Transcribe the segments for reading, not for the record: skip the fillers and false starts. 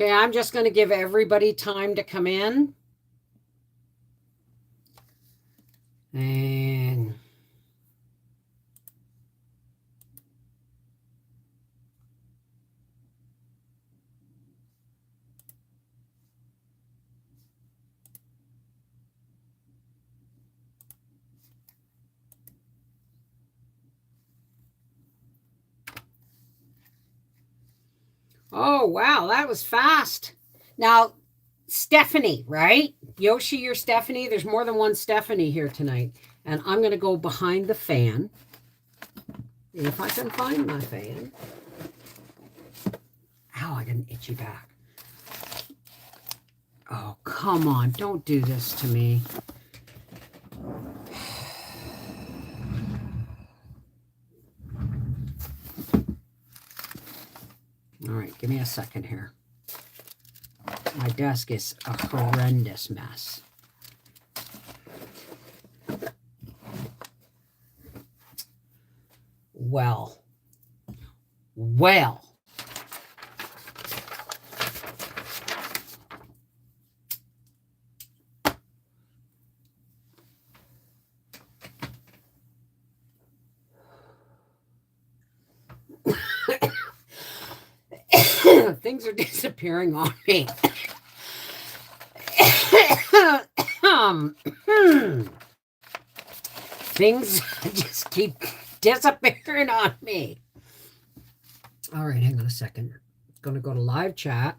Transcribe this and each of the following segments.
Okay, I'm just going to give everybody time to come in. And oh, wow, that was fast. Now, Stephanie, right? Yoshi or Stephanie? There's more than one Stephanie here tonight. And I'm going to go behind the fan. If I can find my fan. Ow, I got an itchy back. Oh, come on. Don't do this to me. All right, give me a second here. My desk is a horrendous mess. Well. Things are disappearing on me. Things just keep disappearing on me. All right, hang on a second. I'm going to go to live chat.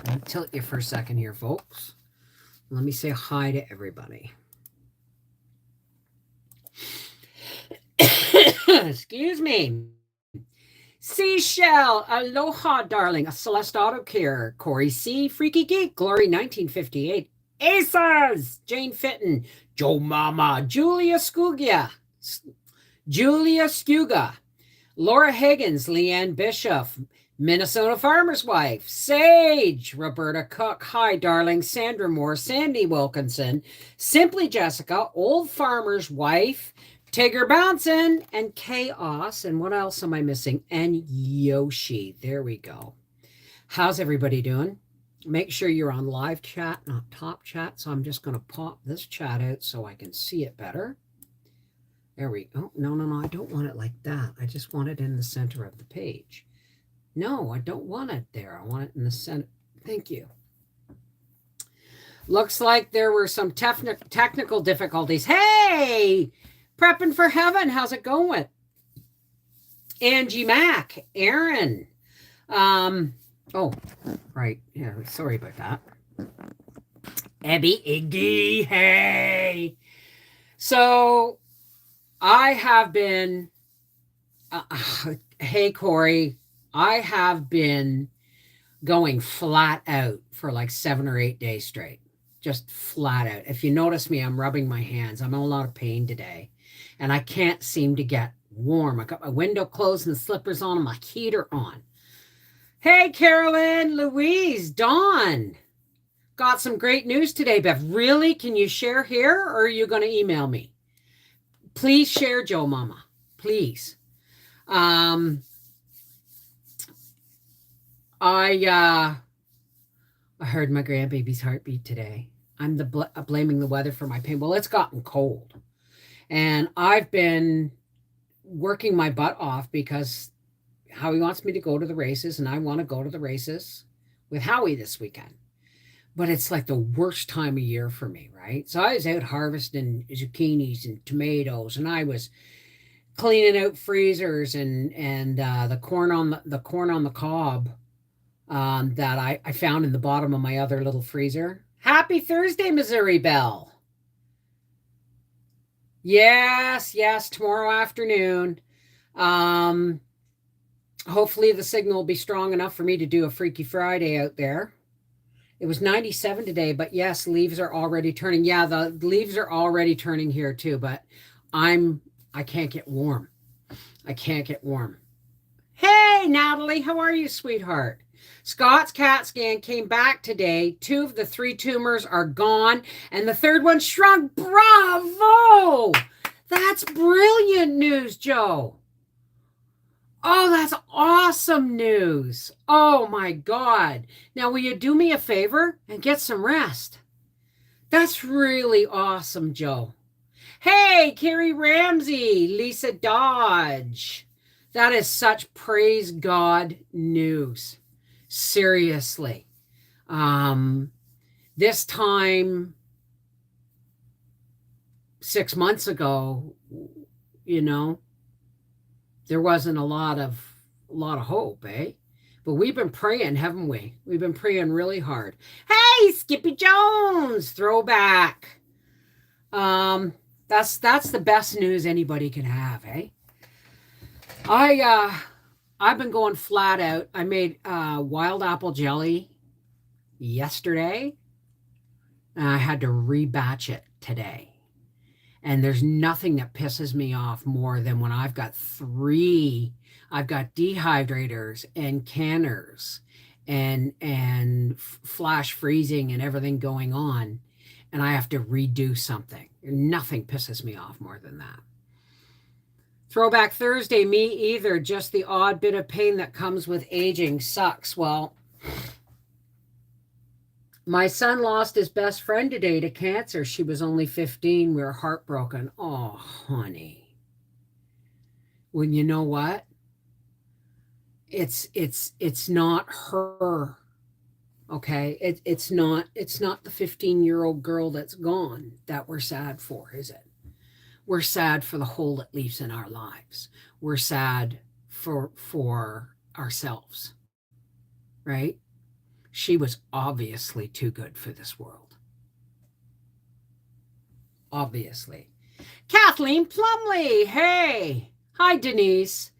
I'll tilt you for a second here, folks. Let me say hi to everybody. Excuse me. Seashell, aloha, darling. A Celeste Auto Care, Corey C, Freaky Geek, Glory 1958, Aces, Jane Fitton, Joe Mama, Julia Scugia, Laura Higgins, Leanne Bishop, Minnesota Farmer's Wife, Sage, Roberta Cook, hi, darling, Sandra Moore, Sandy Wilkinson, Simply Jessica, Old Farmer's Wife, Tigger Bouncin', and Chaos. And what else am I missing? And Yoshi. There we go. How's everybody doing? Make sure you're on live chat, not top chat. So I'm just going to pop this chat out so I can see it better. There we go. No. I don't want it like that. I just want it in the center of the page. No, I don't want it there. I want it in the center. Thank you. Looks like there were some technical difficulties. Hey! Prepping for Heaven. How's it going? Angie Mack, Aaron. Oh, right. Yeah, sorry about that. Abby Iggy. Hey. So I have been, hey, Corey, I have been going flat out for like 7 or 8 days straight. Just flat out. If you notice me, I'm rubbing my hands. I'm in a lot of pain today. And I can't seem to get warm. I got my window closed and the slippers on and my heater on. Hey, Carolyn, Louise, Dawn. Got some great news today, Bev. Really? Can you share here or are you going to email me? Please share, Joe Mama. Please. I heard my grandbaby's heartbeat today. I'm blaming the weather for my pain. Well, it's gotten cold. And I've been working my butt off because Howie wants me to go to the races, and I want to go to the races with Howie this weekend. But it's like the worst time of year for me, right? So I was out harvesting zucchinis and tomatoes, and I was cleaning out freezers and the corn on the cob that I found in the bottom of my other little freezer. Happy Thursday, Missouri Belle. Yes, tomorrow afternoon. Hopefully the signal will be strong enough for me to do a Freaky Friday out there. It was 97 today, but yes, leaves are already turning. Yeah, the leaves are already turning here too, but I can't get warm. I can't get warm. Hey, Natalie, how are you, sweetheart? Scott's CAT scan came back today. 2 of the 3 tumors are gone, and the 3rd one shrunk. Bravo! That's brilliant news, Joe. Oh, that's awesome news. Oh my God. Now, will you do me a favor and get some rest? That's really awesome, Joe. Hey, Carrie Ramsey, Lisa Dodge. That is such praise God news. Seriously. Um, this time 6 months ago, you know, there wasn't a lot of hope, eh? But we've been praying, haven't we? We've been praying really hard. Hey, Skippy Jones, throwback. Um, that's the best news anybody can have, eh? I've been going flat out. I made wild apple jelly yesterday, and I had to rebatch it today. And there's nothing that pisses me off more than when I've got dehydrators and canners and flash freezing and everything going on, and I have to redo something. Nothing pisses me off more than that. Throwback Thursday, me either. Just the odd bit of pain that comes with aging sucks. Well, my son lost his best friend today to cancer. She was only 15. We were heartbroken. Oh, honey. Well, you know what? It's not her. Okay? It's not the 15-year-old girl that's gone that we're sad for, is it? We're sad for the hole it leaves in our lives. We're sad for ourselves. Right? She was obviously too good for this world. Obviously. Kathleen Plumley, hey. Hi, Denise.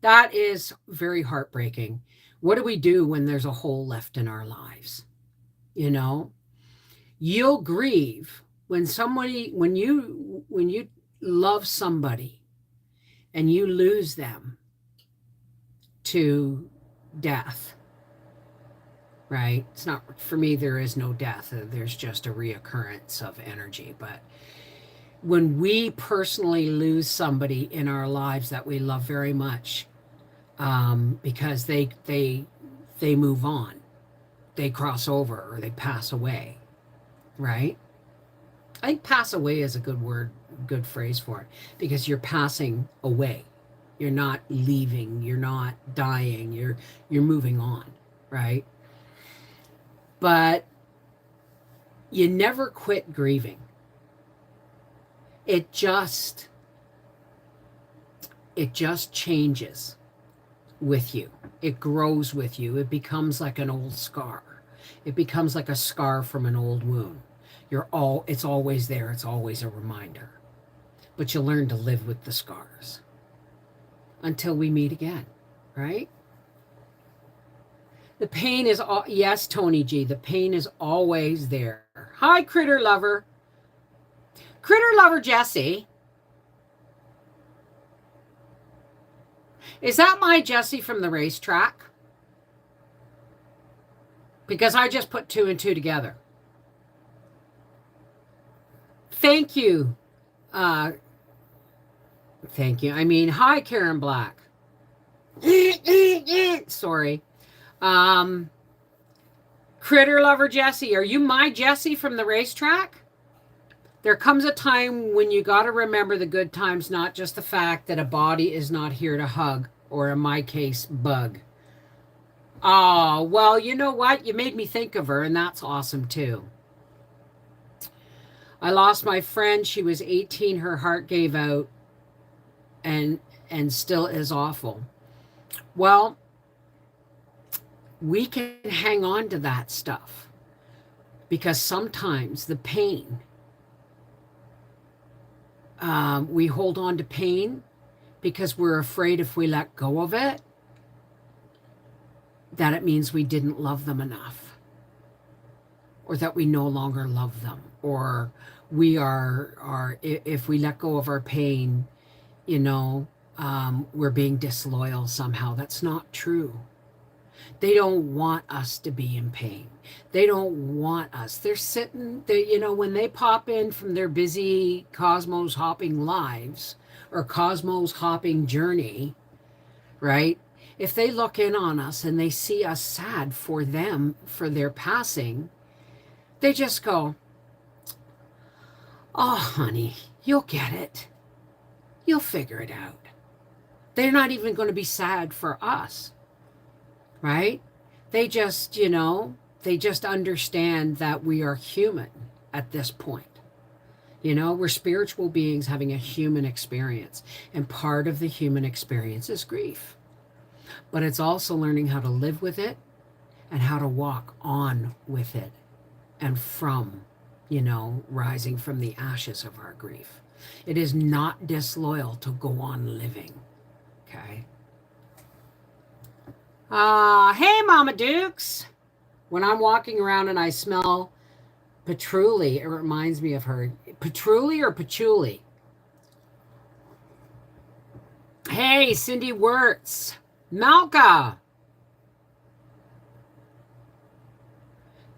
That is very heartbreaking. What do we do when there's a hole left in our lives? You know, you'll grieve when you love somebody and you lose them to death. Right? It's not, for me, there is no death. There's just a reoccurrence of energy. But when we personally lose somebody in our lives that we love very much, because they move on, they cross over, or they pass away, right? I think pass away is a good word, good phrase for it, because you're passing away. You're not leaving, you're not dying, you're moving on, right? But you never quit grieving. It just changes with you. It grows with you. It becomes like an old scar. It becomes like a scar from an old wound. It's always there. It's always a reminder. But you learn to live with the scars until we meet again, right? The pain is, yes, Tony G, the pain is always there. Hi, Critter Lover. Critter Lover Jesse. Is that my Jesse from the racetrack? Because I just put 2 and 2 together. Thank you. Thank you. I mean, hi, Karen Black. Sorry. Critter Lover Jesse, are you my Jesse from the racetrack? There comes a time when you got to remember the good times, not just the fact that a body is not here to hug, or in my case, bug. Oh, well, you know what? You made me think of her, and that's awesome too. I lost my friend. She was 18. Her heart gave out, and still is awful. Well, we can hang on to that stuff because sometimes the pain, we hold on to pain because we're afraid if we let go of it, that it means we didn't love them enough, or that we no longer love them, or we are if we let go of our pain, we're being disloyal somehow. That's not true. They don't want us to be in pain. They don't want us. They're sitting, when they pop in from their busy cosmos hopping lives or cosmos hopping journey, right? If they look in on us and they see us sad for them, for their passing, they just go, oh, honey, you'll get it. You'll figure it out. They're not even going to be sad for us, right? They just, they just understand that we are human at this point. We're spiritual beings having a human experience. And part of the human experience is grief. But it's also learning how to live with it and how to walk on with it and from, rising from the ashes of our grief. It is not disloyal to go on living. Okay. Hey, Mama Dukes. When I'm walking around and I smell patchouli, it reminds me of her. Patchouli or patchouli? Hey, Cindy Wirtz. Malka.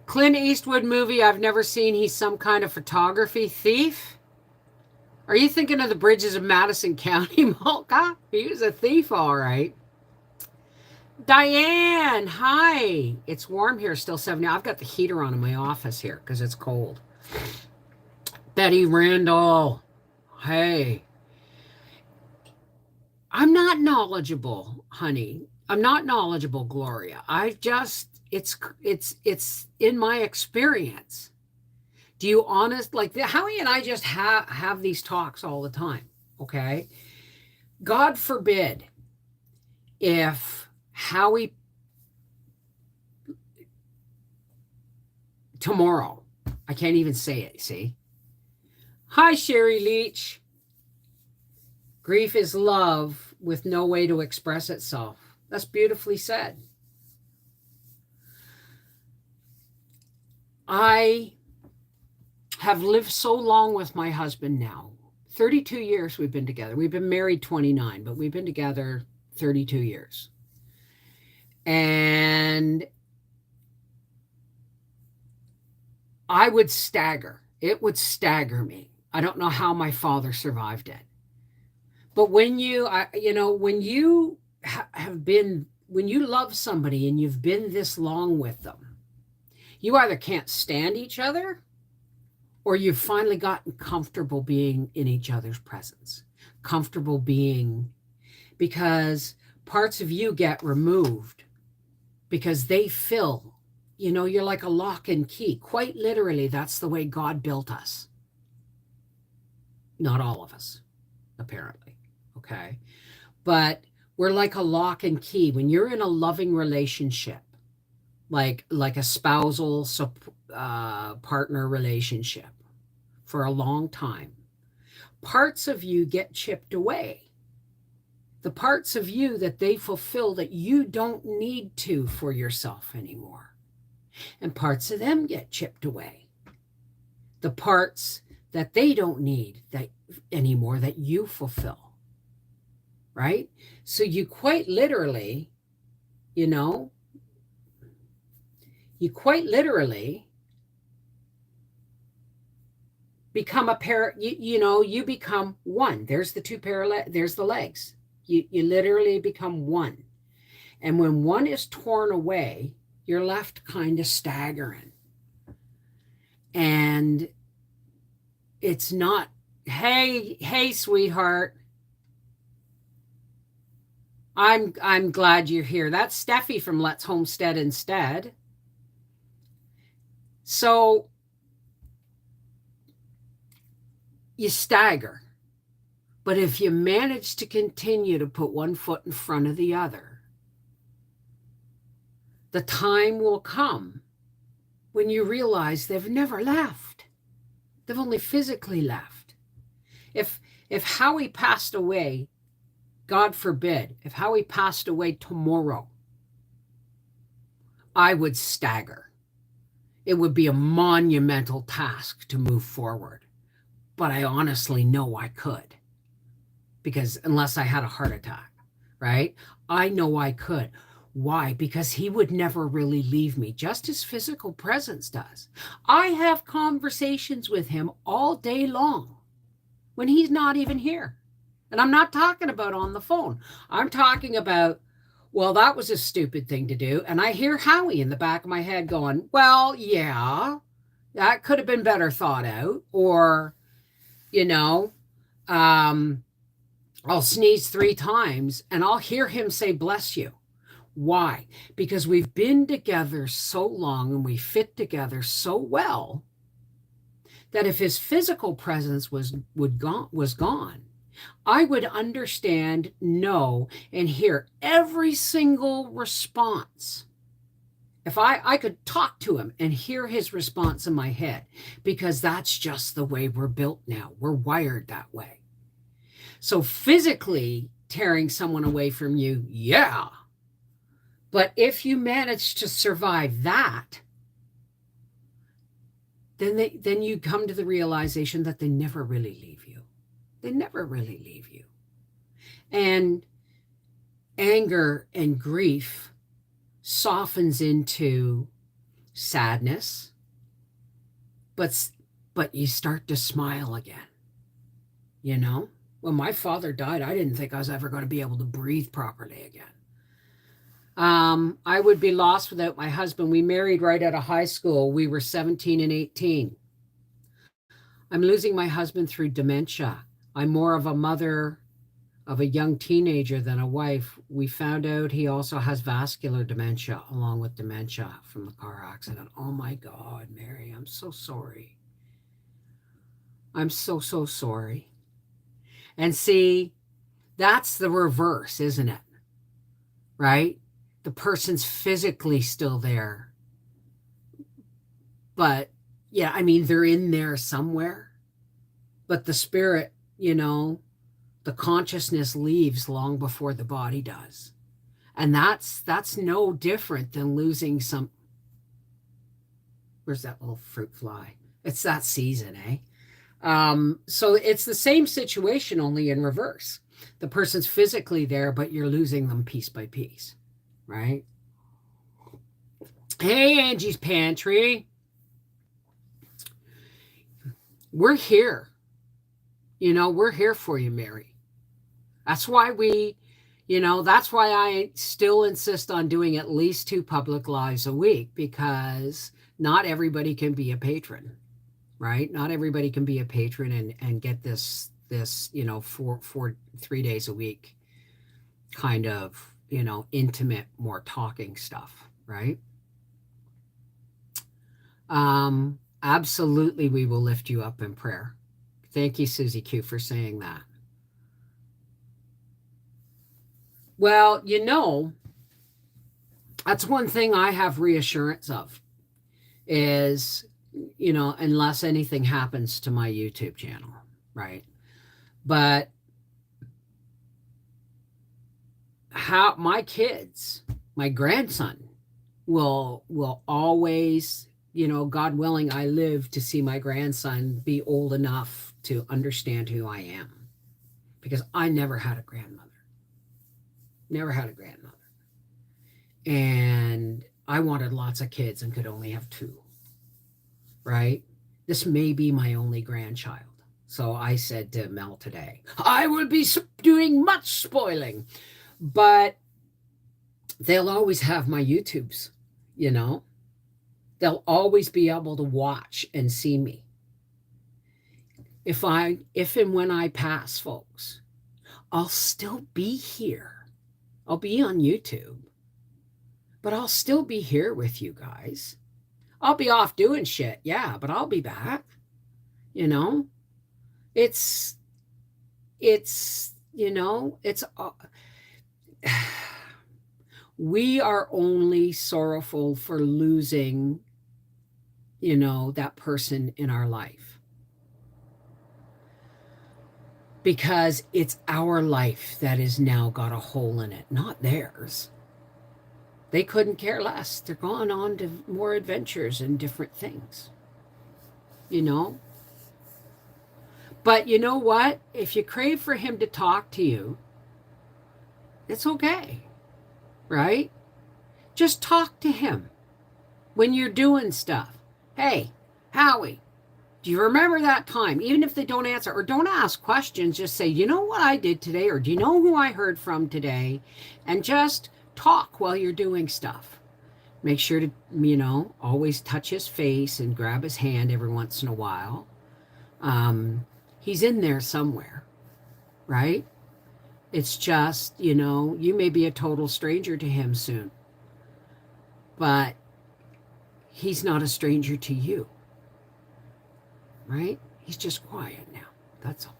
Clint Eastwood movie I've never seen. He's some kind of photography thief. Are you thinking of the Bridges of Madison County, Malka? He was a thief, all right. Diane, hi. It's warm here, still 70. I've got the heater on in my office here because it's cold. Betty Randall, hey. I'm not knowledgeable, honey. I'm not knowledgeable, Gloria. It's in my experience. Do you Howie and I just have these talks all the time, okay? God forbid if Howie tomorrow, I can't even say it, see? Hi, Sherry Leach. Grief is love with no way to express itself. That's beautifully said. I have lived so long with my husband now. 32 years we've been together. We've been married 29, but we've been together 32 years. And I would stagger. It would stagger me. I don't know how my father survived it. But when you love somebody and you've been this long with them, you either can't stand each other or you've finally gotten comfortable being in each other's presence, comfortable being, because parts of you get removed because they fill, you're like a lock and key. Quite literally, that's the way God built us. Not all of us, apparently. Okay. But we're like a lock and key. When you're in a loving relationship, like a spousal partner relationship for a long time, parts of you get chipped away. The parts of you that they fulfill that you don't need to for yourself anymore. And parts of them get chipped away. The parts that they don't need that anymore that you fulfill. Right? So you quite literally, become a pair, you become one. There's the two there's the legs. You literally become one. And when one is torn away, you're left kind of staggering. And it's not, hey, sweetheart. I'm glad you're here. That's Steffi from Let's Homestead Instead. So you stagger. But if you manage to continue to put one foot in front of the other, the time will come when you realize they've never left. They've only physically left. If Howie passed away, God forbid, if Howie passed away tomorrow, I would stagger. It would be a monumental task to move forward. But I honestly know I could. Because unless I had a heart attack, right? I know I could. Why? Because he would never really leave me, just his physical presence does. I have conversations with him all day long when he's not even here. And I'm not talking about on the phone. I'm talking about, well, that was a stupid thing to do. And I hear Howie in the back of my head going, well, yeah, that could have been better thought out. Or, you know, um, I'll sneeze 3 times and I'll hear him say, bless you. Why? Because we've been together so long and we fit together so well that if his physical presence was gone, I would understand, know, and hear every single response. If I could talk to him and hear his response in my head, because that's just the way we're built now. We're wired that way. So physically tearing someone away from you, yeah. But if you manage to survive that, then you come to the realization that they never really leave you. They never really leave you. And anger and grief softens into sadness, but you start to smile again. You know, when my father died, I didn't think I was ever going to be able to breathe properly again. I would be lost without my husband. We married right out of high school. We were 17 and 18. I'm losing my husband through dementia. I'm more of a mother of a young teenager than a wife. We found out he also has vascular dementia along with dementia from the car accident. Oh my God, Mary, I'm so sorry. I'm so sorry. And see, that's the reverse, isn't it? Right? The person's physically still there. But yeah, I mean, they're in there somewhere. But the spirit, the consciousness leaves long before the body does. And that's no different than losing some. Where's that little fruit fly? It's that season, eh? So it's the same situation, only in reverse. The person's physically there, but you're losing them piece by piece, right? Hey, Angie's Pantry. We're here. We're here for you, Mary. That's why that's why I still insist on doing at least 2 public lives a week, because not everybody can be a patron, right? Not everybody can be a patron and get this, 3 days a week kind of, intimate, more talking stuff, right? Absolutely, we will lift you up in prayer. Thank you, Susie Q, for saying that. Well, that's one thing I have reassurance of is, unless anything happens to my YouTube channel, right? But how my kids, my grandson will always, God willing, I live to see my grandson be old enough to understand who I am, because I never had a grandmother. Never had a grandmother. And I wanted lots of kids and could only have 2, right? This may be my only grandchild. So I said to Mel today, I will be doing much spoiling, but they'll always have my YouTubes, They'll always be able to watch and see me. If and when I pass, folks, I'll still be here. I'll be on YouTube, but I'll still be here with you guys. I'll be off doing shit, yeah, but I'll be back. It's we are only sorrowful for losing, that person in our life, because it's our life that has now got a hole in it, not theirs. They couldn't care less. They're going on to more adventures and different things, But you know what? If you crave for him to talk to you, it's okay, right? Just talk to him when you're doing stuff. Hey, Howie, Do you remember that time? Even if they don't answer or don't ask questions, just say, you know what I did today? Or do you know who I heard from today? And just talk while you're doing stuff. Make sure to, always touch his face and grab his hand every once in a while. He's in there somewhere, right? It's just, you may be a total stranger to him soon, but he's not a stranger to you, right? He's just quiet now. That's all.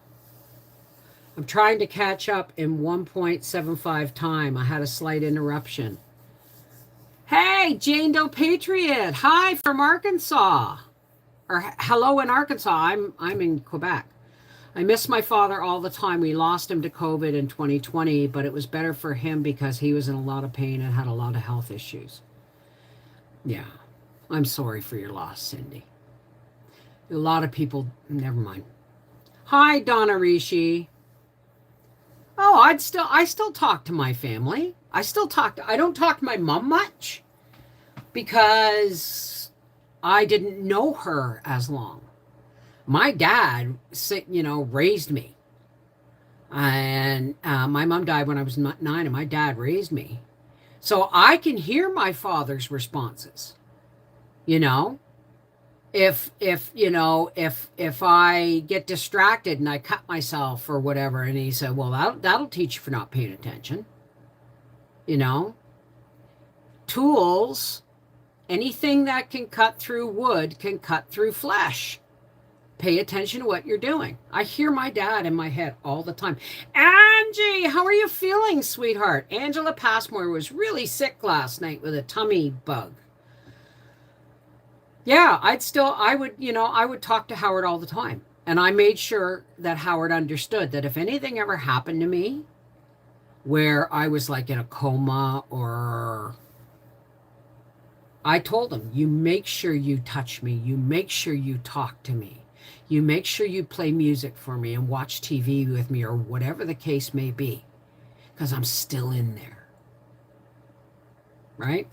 I'm trying to catch up in 1.75 time. I had a slight interruption. Hey, Jane Doe Patriot. Hi from Arkansas. Or hello in Arkansas. I'm in Quebec. I miss my father all the time. We lost him to COVID in 2020, but it was better for him because he was in a lot of pain and had a lot of health issues. Yeah. I'm sorry for your loss, Cindy. A lot of people, never mind. Hi, Donna Rishi. Oh, I still talk to my family. I don't talk to my mom much because I didn't know her as long. My dad, raised me. And my mom died when I was 9, and my dad raised me. So I can hear my father's responses. If I get distracted and I cut myself or whatever, and he said, well, that'll teach you for not paying attention. Tools, anything that can cut through wood can cut through flesh. Pay attention to what you're doing. I hear my dad in my head all the time. Angie, how are you feeling, sweetheart? Angela Passmore was really sick last night with a tummy bug. Yeah, I would talk to Howard all the time. And I made sure that Howard understood that if anything ever happened to me where I was like in a coma, or I told him, you make sure you touch me. You make sure you talk to me. You make sure you play music for me and watch TV with me, or whatever the case may be, because I'm still in there. Right?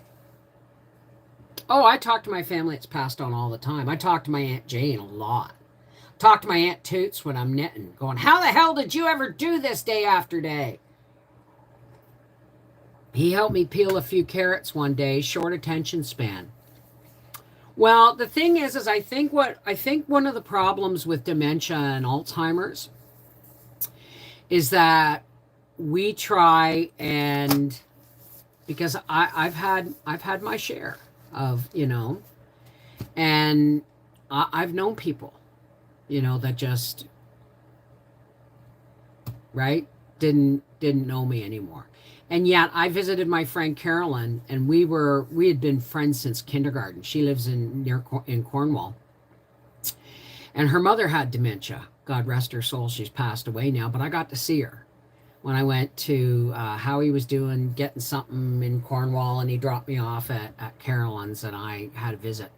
Oh, I talk to my family. It's passed on all the time. I talk to my Aunt Jane a lot. Talk to my Aunt Toots when I'm knitting, going, how the hell did you ever do this day after day? He helped me peel a few carrots one day, short attention span. Well, the thing is I think one of the problems with dementia and Alzheimer's is that we try, and because I've had my share of, and I've known people, that just, right, didn't know me anymore. And yet I visited my friend Carolyn, and we had been friends since kindergarten. She lives in Cornwall. And her mother had dementia. God rest her soul, she's passed away now, but I got to see her when I went to how he was doing, getting something in Cornwall, and he dropped me off at Carolyn's, and I had a visit.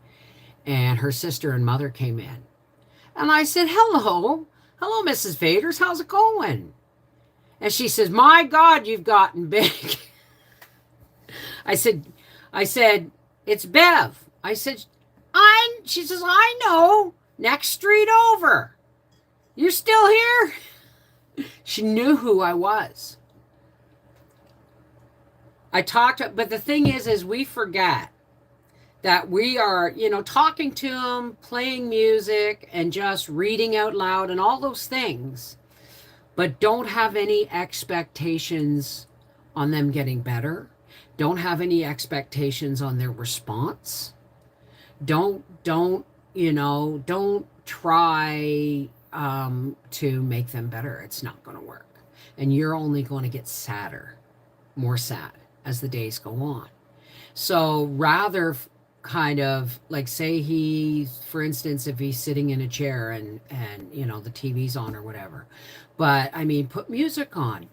And her sister and mother came in. And I said, hello, Mrs. Vaders, how's it going? And she says, my God, you've gotten big. I said, it's Bev. I said, she says, I know, next street over. You're still here? She knew who I was. But the thing is we forget that we are, talking to them, playing music, and just reading out loud and all those things, but don't have any expectations on them getting better. Don't have any expectations on their response. Don't try to make them better. It's not going to work. And you're only going to get sadder, more sad as the days go on. So rather kind of like, say for instance, if he's sitting in a chair and the TV's on or whatever, but I mean, put music on,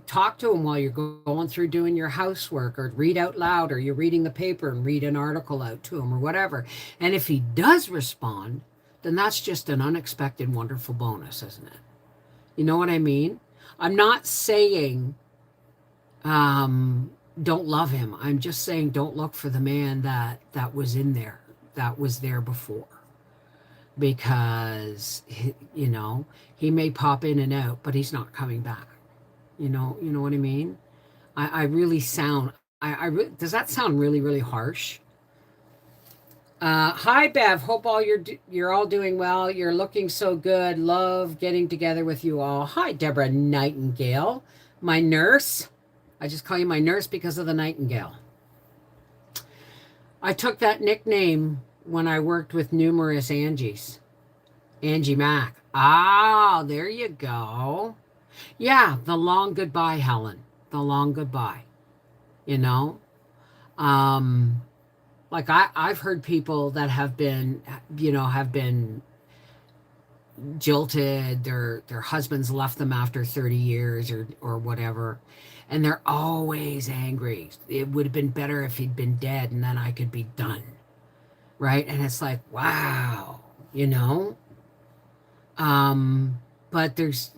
talk to him while you're going through doing your housework, or read out loud, or you're reading the paper and read an article out to him or whatever. And if he does respond, then that's just an unexpected, wonderful bonus, isn't it? You know what I mean? I'm not saying don't love him. I'm just saying don't look for the man that was in there, that was there before. because he may pop in and out, but he's not coming back. You know what I mean? I really sound. Does that sound really really harsh? Hi Bev, hope you're all doing well. You're looking so good. Love getting together with you all. Hi Deborah Nightingale, my nurse. I just call you my nurse because of the nightingale. I took that nickname when I worked with numerous Angies. Angie Mac. Ah, there you go. Yeah, the long goodbye, Helen. The long goodbye. You know? Um, like I've heard people that have been jilted, their husbands left them after 30 years or whatever, and they're always angry. It would have been better if he'd been dead and then I could be done. Right? And it's like, wow, you know? Um, but there's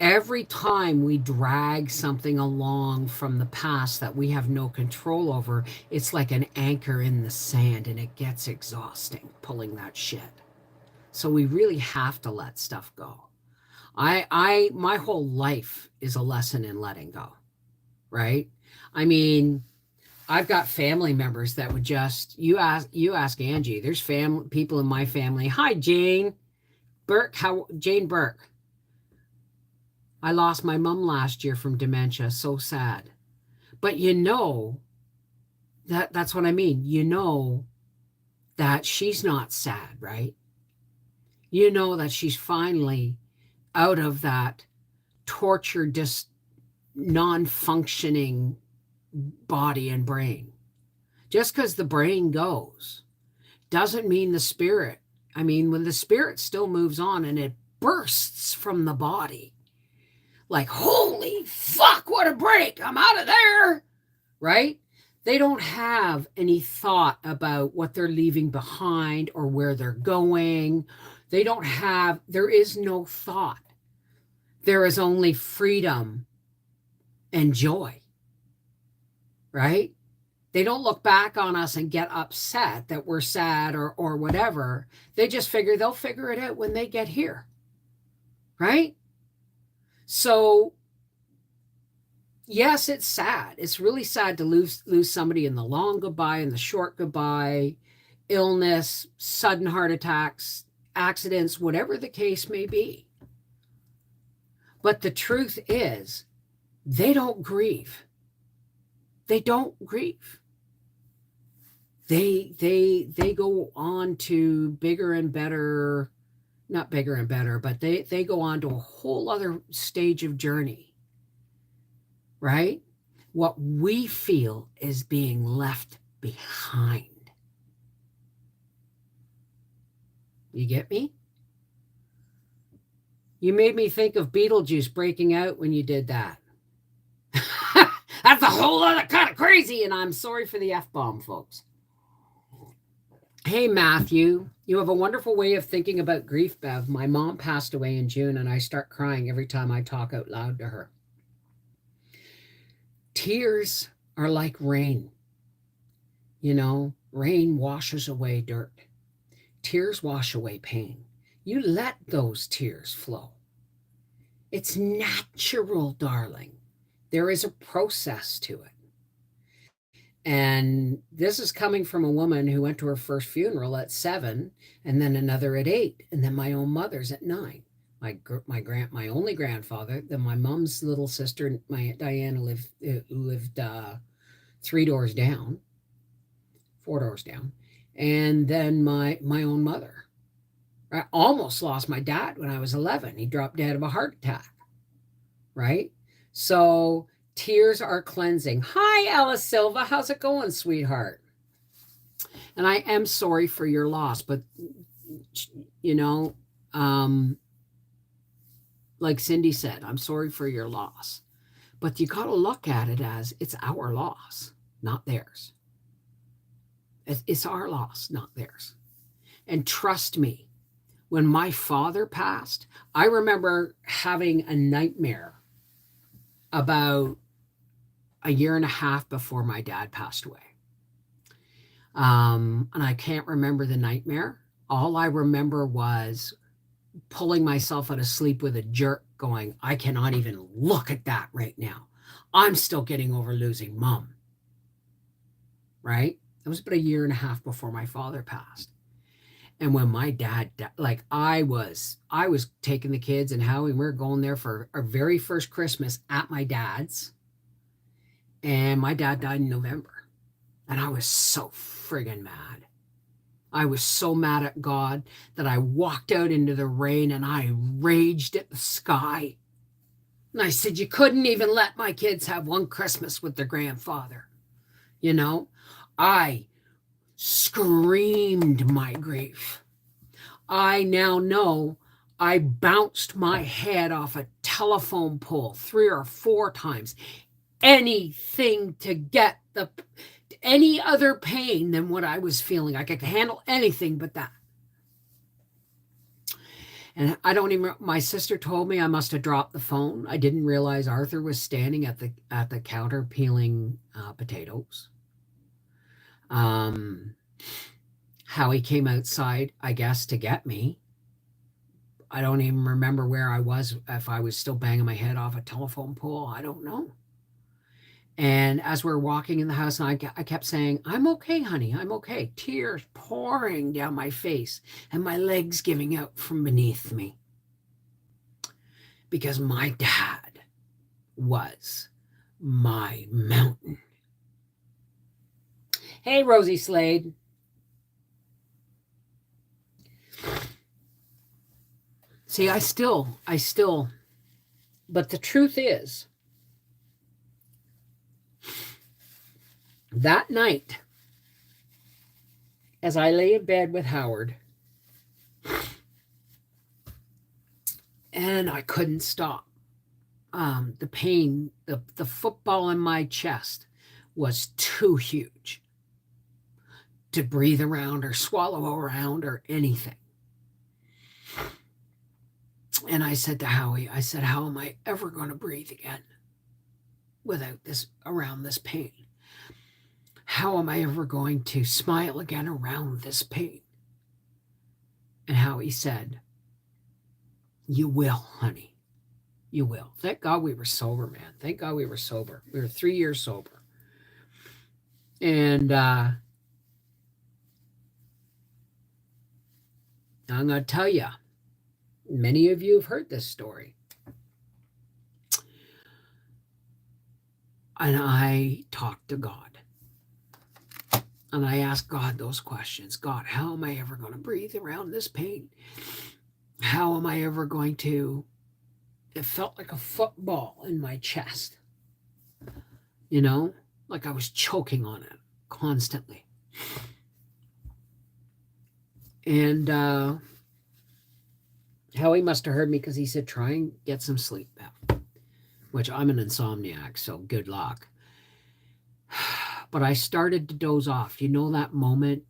every time we drag something along from the past that we have no control over, it's like an anchor in the sand and it gets exhausting pulling that shit. So we really have to let stuff go. My whole life is a lesson in letting go, right? I mean, I've got family members that would just, you ask Angie, there's people in my family. Hi, Jane Burke. I lost my mom last year from dementia. So sad. But that's what I mean. That she's not sad, right? That she's finally out of that tortured, just non-functioning body and brain. Just because the brain goes doesn't mean the spirit. I mean, when the spirit still moves on and it bursts from the body, like, holy fuck, what a break, I'm out of there, right? They don't have any thought about what they're leaving behind or where they're going. There is no thought. There is only freedom and joy, right? They don't look back on us and get upset that we're sad or whatever. They just figure they'll figure it out when they get here, right? So, yes, it's sad. It's really sad to lose somebody in the long goodbye and the short goodbye, illness, sudden heart attacks, accidents, whatever the case may be. But the truth is, they don't grieve. They don't grieve. They go on to bigger and better, not bigger and better, but they go on to a whole other stage of journey, right? What we feel is being left behind. You get me? You made me think of Beetlejuice breaking out when you did that. That's a whole other kind of crazy, and I'm sorry for the F-bomb, folks. Hey, Matthew, you have a wonderful way of thinking about grief, Bev. My mom passed away in June, and I start crying every time I talk out loud to her. Tears are like rain. Rain washes away dirt. Tears wash away pain. You let those tears flow. It's natural, darling. There is a process to it. And this is coming from a woman who went to her first funeral at 7, and then another at 8, and then my own mother's at 9. My only grandfather, then my mom's little sister, my Aunt Diana lived 3 doors down, 4 doors down, and then my own mother. I almost lost my dad when I was 11. He dropped dead of a heart attack, right? So tears are cleansing. Hi, Alice Silva. How's it going, sweetheart? And I am sorry for your loss, but, like Cindy said, I'm sorry for your loss. But you got to look at it as it's our loss, not theirs. It's our loss, not theirs. And trust me, when my father passed, I remember having a nightmare about a year and a half before my dad passed away. And I can't remember the nightmare. all I remember was pulling myself out of sleep with a jerk, going, I cannot even look at that right now. I'm still getting over losing mom. Right? It was about a year and a half before my father passed. And when my dad, like I was taking the kids and Howie, and we were going there for our very first Christmas at my dad's. And my dad died in November. And I was so friggin' mad. I was so mad at God that I walked out into the rain and I raged at the sky. And I said, you couldn't even let my kids have one Christmas with their grandfather. You know, I screamed my grief. I now know I bounced my head off a telephone pole 3 or 4 times. Anything to get any other pain than what I was feeling. I could handle anything but that. And I don't even, my sister told me I must have dropped the phone. I didn't realize Arthur was standing at the counter peeling potatoes. Howie came outside, I guess, to get me. I don't even remember where I was, if I was still banging my head off a telephone pole. I don't know. And as we're walking in the house, and I kept saying, I'm okay, honey, I'm okay. Tears pouring down my face and my legs giving out from beneath me. Because my dad was my mountain. Hey, Rosie Slade. See, I still, but the truth is, that night, as I lay in bed with Howard, and I couldn't stop, the pain, the football in my chest was too huge to breathe around or swallow around or anything. And I said to Howie, I said, how am I ever going to breathe again without this, around this pain? How am I ever going to smile again around this pain? And Howie said, you will, honey. You will. Thank God we were sober, man. Thank God we were sober. We were 3 years sober. And I'm going to tell you, many of you have heard this story. And I talked to God. And I asked God those questions. God, how am I ever going to breathe around this pain? How am I ever going to... It felt like a football in my chest. You know? Like I was choking on it constantly. And Howie must have heard me because he said, try and get some sleep now. Which I'm an insomniac, so good luck. But I started to doze off. You know that moment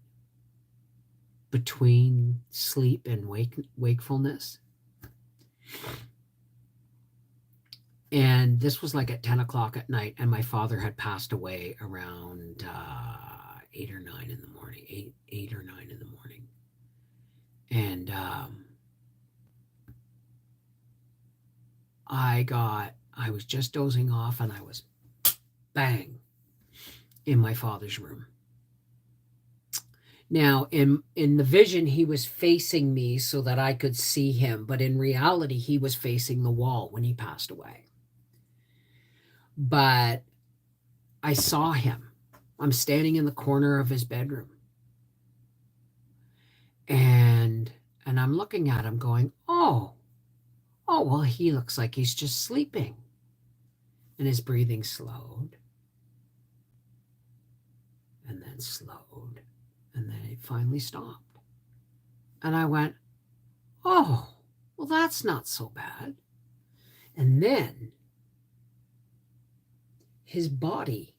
between sleep and wakefulness? And this was like at 10 o'clock at night, and my father had passed away around 8 or 9 in the morning, 8 or 9 in the morning. And I was just dozing off, and I was bang in my father's room. Now, in the vision, he was facing me so that I could see him, but in reality, he was facing the wall when he passed away. But I saw him. I'm standing in the corner of his bedroom. And I'm looking at him going, oh, well, he looks like he's just sleeping. And his breathing slowed. And then slowed. And then it finally stopped. And I went, oh, well, that's not so bad. And then his body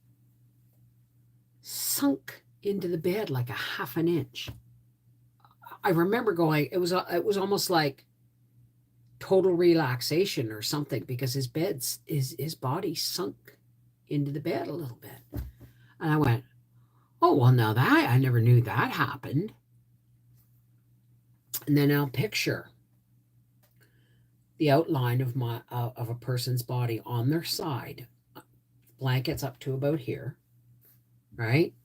sunk into the bed like a half an inch. I remember going, it was almost like total relaxation or something, because his body sunk into the bed a little bit. And I went, oh, well, now that I never knew that happened. And then I'll picture the outline of a person's body on their side, blankets up to about here, right?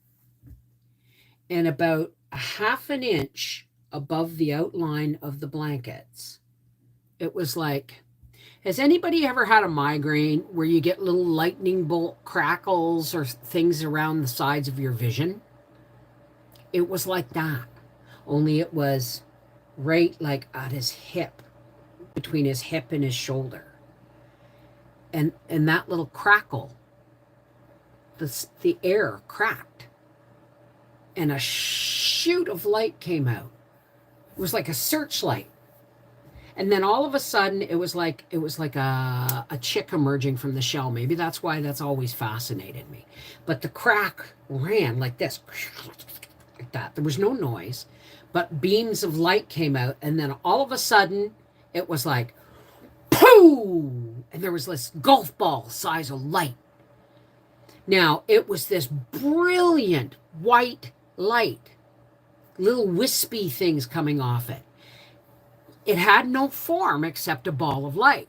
And about a half an inch above the outline of the blankets, it was like, has anybody ever had a migraine where you get little lightning bolt crackles or things around the sides of your vision? It was like that, only it was right like at his hip, between his hip and his shoulder. And that little crackle, the air cracked, and a shoot of light came out. It was like a searchlight. And then all of a sudden, it was like a chick emerging from the shell. Maybe that's why that's always fascinated me. But the crack ran like this, like that. There was no noise, but beams of light came out. And then all of a sudden, it was like, pooh! And there was this golf ball size of light. Now, it was this brilliant white light, little wispy things coming off it. It had no form except a ball of light,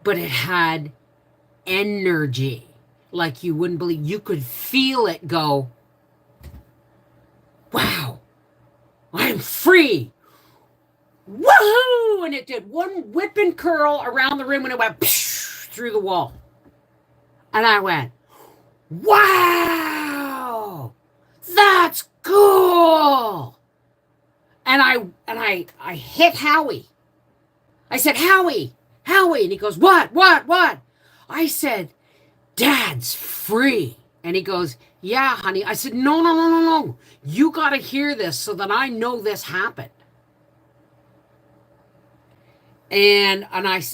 but it had energy like you wouldn't believe. You could feel it go, wow, I'm free. Woohoo! And it did one whip and curl around the room and it went through the wall. And I went, wow, that's cool. And I hit Howie. I said, Howie. And he goes, what? I said, Dad's free. And he goes, yeah, honey. I said, no. You got to hear this so that I know this happened. And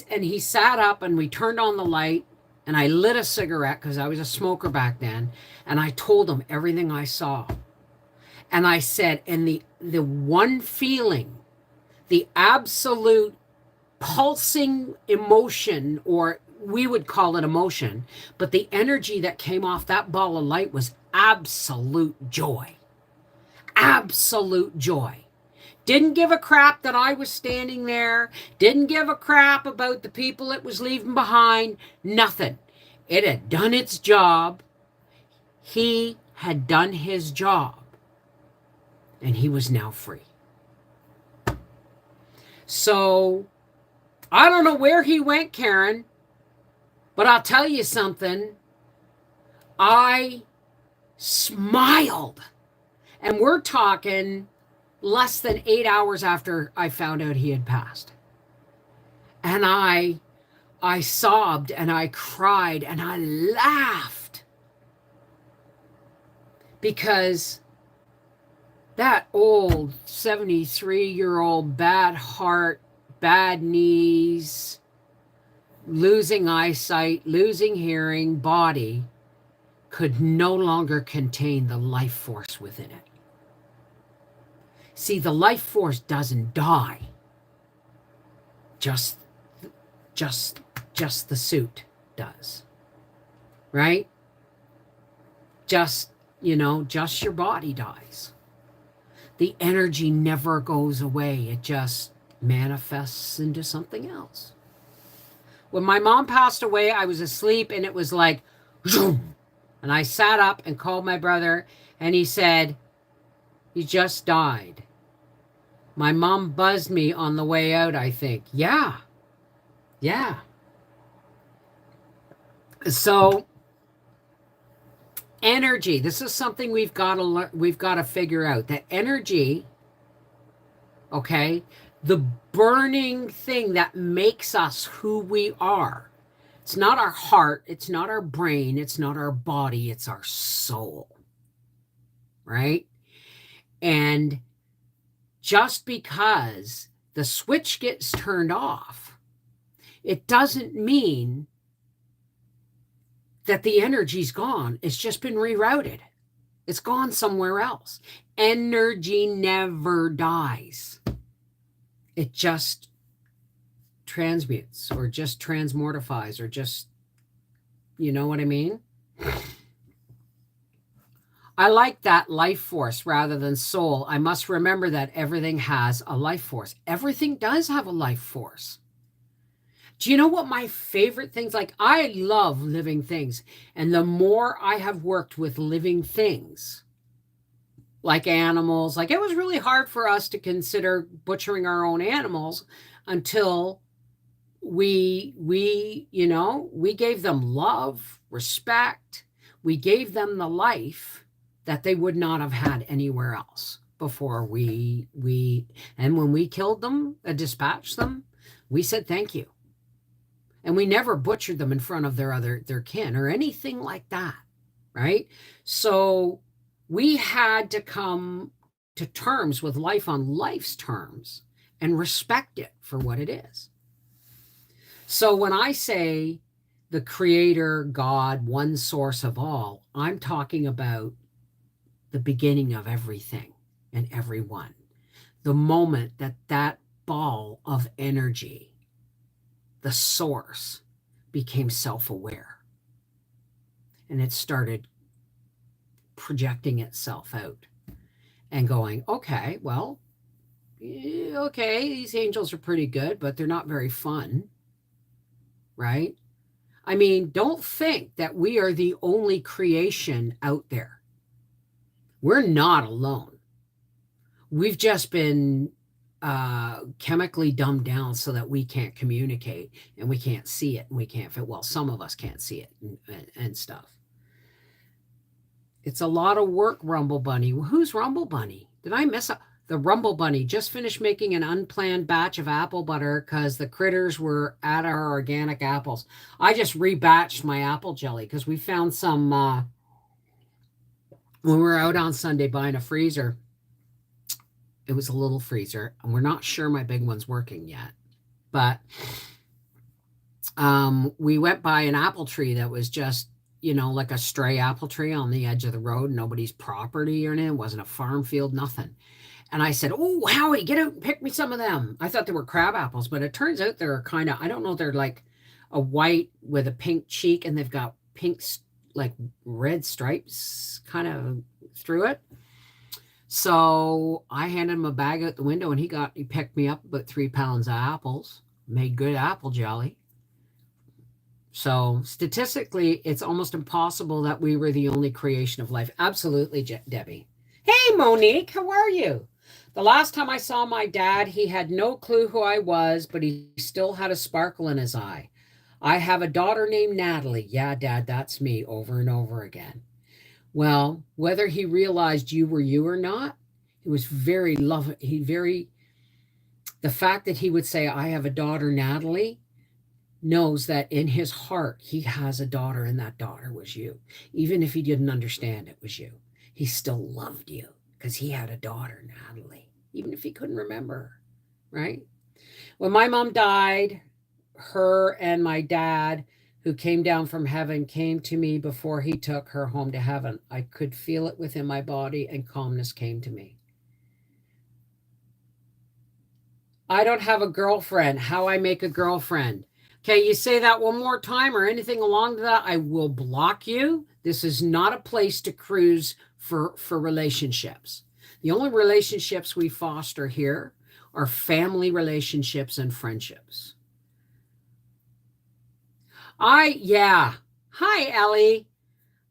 he sat up and we turned on the light and I lit a cigarette because I was a smoker back then. And I told him everything I saw. And I said, and the one feeling, the absolute pulsing emotion, or we would call it emotion, but the energy that came off that ball of light was absolute joy. Absolute joy. Didn't give a crap that I was standing there. Didn't give a crap about the people it was leaving behind. Nothing. It had done its job. He had done his job. And he was now free. So, I don't know where he went, Karen, but I'll tell you something. I smiled. And we're talking less than 8 hours after I found out he had passed. And I sobbed and I cried and I laughed. Because that old 73-year-old bad heart, bad knees, losing eyesight, losing hearing body could no longer contain the life force within it. See, the life force doesn't die. Just the suit does. Right? Just your body dies. The energy never goes away. It just manifests into something else. When my mom passed away, I was asleep and it was like, zoom. And I sat up and called my brother and he said, he just died. My mom buzzed me on the way out, I think. Yeah. So, energy. This is something we've got to learn. We've got to figure out that energy. Okay, the burning thing that makes us who we are. It's not our heart. It's not our brain. It's not our body. It's our soul. Right? And just because the switch gets turned off, it doesn't mean that the energy's gone. It's just been rerouted. It's gone somewhere else. Energy never dies. It just transmutes or just transmortifies or just, you know what I mean? I like that, life force rather than soul. I must remember that everything has a life force. Everything does have a life force. Do you know what my favorite things like? I love living things. And the more I have worked with living things, like animals, like it was really hard for us to consider butchering our own animals until we gave them love, respect. We gave them the life that they would not have had anywhere else before and when we killed them, dispatched them, we said thank you. And we never butchered them in front of their kin or anything like that, right? So we had to come to terms with life on life's terms and respect it for what it is. So when I say the creator, God, one source of all, I'm talking about the beginning of everything and everyone. The moment that ball of energy, the source, became self-aware. And it started projecting itself out and going, okay, well, okay, these angels are pretty good, but they're not very fun, right? I mean, don't think that we are the only creation out there. We're not alone. We've just been chemically dumbed down so that we can't communicate and we can't see it and we can't fit. Well, some of us can't see it and stuff. It's a lot of work, Rumble Bunny. Well, who's Rumble Bunny? Did I miss the Rumble Bunny? Just finished making an unplanned batch of apple butter because the critters were at our organic apples. I just rebatched my apple jelly because we found some when we were out on Sunday buying a freezer. It was a little freezer, and we're not sure my big one's working yet. But we went by an apple tree that was just, like a stray apple tree on the edge of the road, nobody's property or anything. It wasn't a farm field, nothing. And I said, oh, Howie, get out and pick me some of them. I thought they were crab apples, but it turns out they're kind of, I don't know, they're like a white with a pink cheek, and they've got pink, like red stripes kind of through it. So I handed him a bag out the window, and he picked me up about 3 pounds of apples, made good apple jelly. So statistically, it's almost impossible that we were the only creation of life. Absolutely, Debbie. Hey, Monique, how are you? The last time I saw my dad, he had no clue who I was, but he still had a sparkle in his eye. I have a daughter named Natalie. Yeah, Dad, that's me, over and over again. Well, whether he realized you were you or not, it was very loving. The fact that he would say, I have a daughter, Natalie, knows that in his heart, he has a daughter, and that daughter was you. Even if he didn't understand it was you, he still loved you because he had a daughter, Natalie, even if he couldn't remember her, right? When my mom died, her and my dad, who came down from heaven, came to me before he took her home to heaven. I could feel it within my body, and calmness came to me. I don't have a girlfriend. How I make a girlfriend. Okay, you say that one more time or anything along that, I will block you. This is not a place to cruise for relationships. The only relationships we foster here are family relationships and friendships. Hi, Ellie.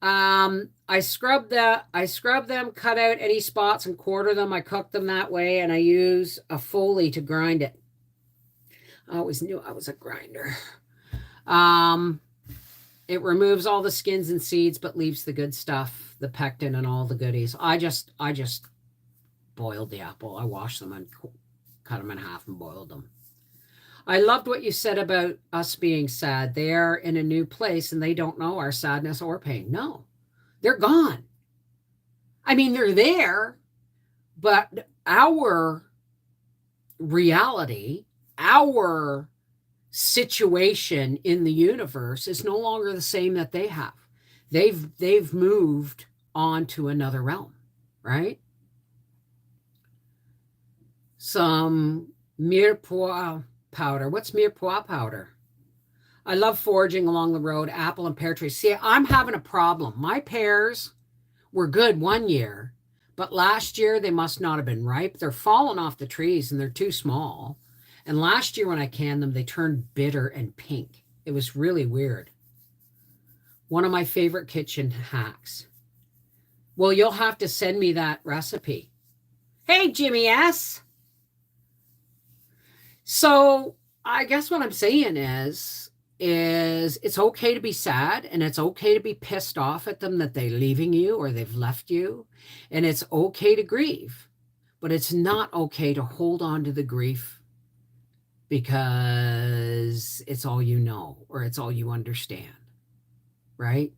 I scrub them, cut out any spots and quarter them. I cook them that way, and I use a Foley to grind it. I always knew I was a grinder. It removes all the skins and seeds, but leaves the good stuff, the pectin and all the goodies. I just boiled the apple. I washed them and cut them in half and boiled them. I loved what you said about us being sad. They are in a new place and they don't know our sadness or pain. No, they're gone. I mean, they're there, but our reality, our situation in the universe is no longer the same that they have. They've moved on to another realm, right? Some mirepoix powder. What's mirepoix powder? I love foraging along the road, apple and pear trees. See, I'm having a problem. My pears were good one year, but last year they must not have been ripe. They're falling off the trees and they're too small. And last year when I canned them, they turned bitter and pink. It was really weird. One of my favorite kitchen hacks. Well, you'll have to send me that recipe. Hey, Jimmy S. So I guess what I'm saying is it's okay to be sad, and it's okay to be pissed off at them that they're leaving you or they've left you. And it's okay to grieve, but it's not okay to hold on to the grief because it's all you know or it's all you understand, right?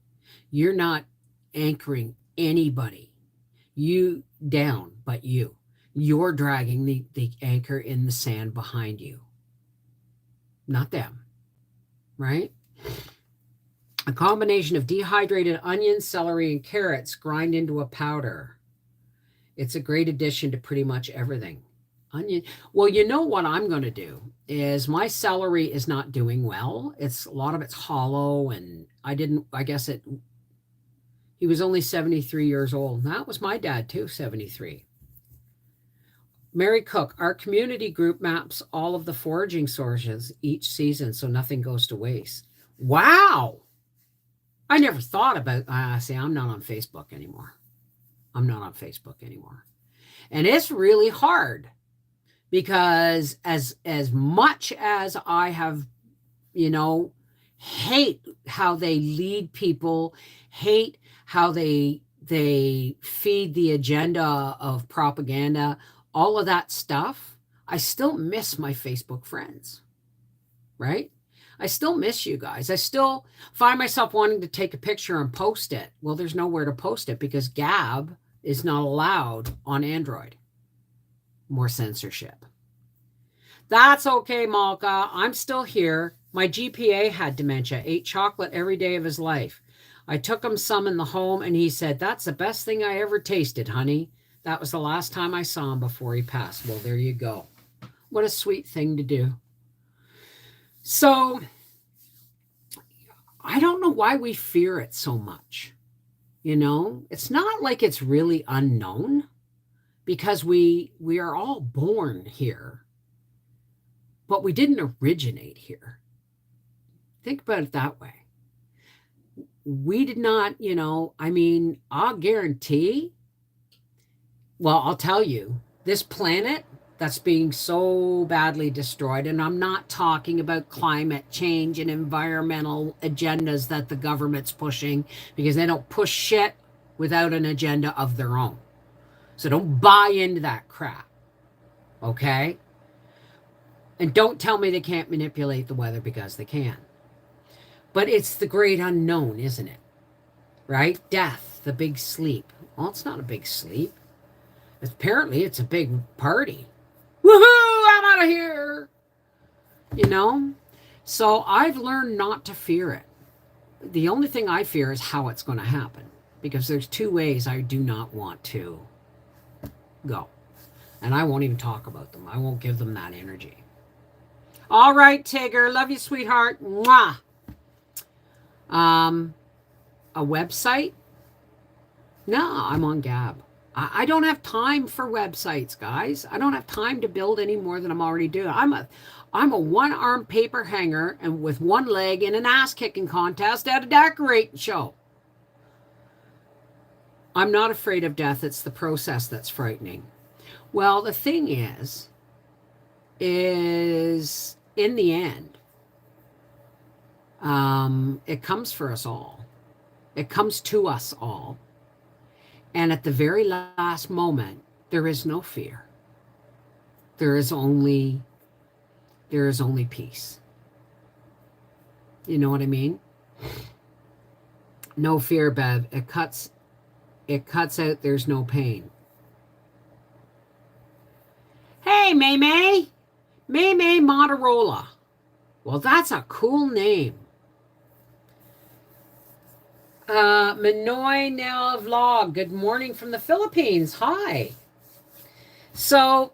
You're not anchoring anybody you down but you. You're dragging the anchor in the sand behind you, not them, right? A combination of dehydrated onions, celery, and carrots grind into a powder. It's a great addition to pretty much everything. Onion. Well, you know what I'm going to do is my celery is not doing well. It's a lot of it's hollow, and he was only 73 years old. That was my dad too, 73. Mary Cook, our community group maps all of the foraging sources each season so nothing goes to waste. Wow. I never thought about, I'm not on Facebook anymore. And it's really hard because as much as I have, hate how they lead people, hate how they feed the agenda of propaganda, all of that stuff, I still miss my Facebook friends, right? I still miss you guys. I still find myself wanting to take a picture and post it. Well, there's nowhere to post it because Gab is not allowed on Android. More censorship. That's okay, Malka. I'm still here. My GPA had dementia, ate chocolate every day of his life. I took him some in the home and he said, "That's the best thing I ever tasted, honey." That was the last time I saw him before he passed. Well, there you go. What a sweet thing to do. So I don't know why we fear it so much. It's not like it's really unknown because we are all born here, but we didn't originate here. Think about it that way. We did not, I'll guarantee. Well, I'll tell you, this planet that's being so badly destroyed, and I'm not talking about climate change and environmental agendas that the government's pushing, because they don't push shit without an agenda of their own. So don't buy into that crap, okay? And don't tell me they can't manipulate the weather, because they can. But it's the great unknown, isn't it? Right? Death, the big sleep. Well, it's not a big sleep. Apparently, it's a big party. Woohoo! I'm out of here! So I've learned not to fear it. The only thing I fear is how it's going to happen, because there's two ways I do not want to go. And I won't even talk about them. I won't give them that energy. All right, Tigger. Love you, sweetheart. Mwah! A website? No, I'm on Gab. I don't have time for websites, guys. I don't have time to build any more than I'm already doing. I'm a one-arm paper hanger and with one leg in an ass-kicking contest at a decorating show. I'm not afraid of death. It's the process that's frightening. Well, the thing is in the end, it comes for us all. It comes to us all. And at the very last moment, there is no fear. There is only peace. You know what I mean? No fear, Bev. It cuts out, there's no pain. Hey, May Motorola. Well, that's a cool name. Manoy Nell Vlog. Good morning from the Philippines. Hi. So,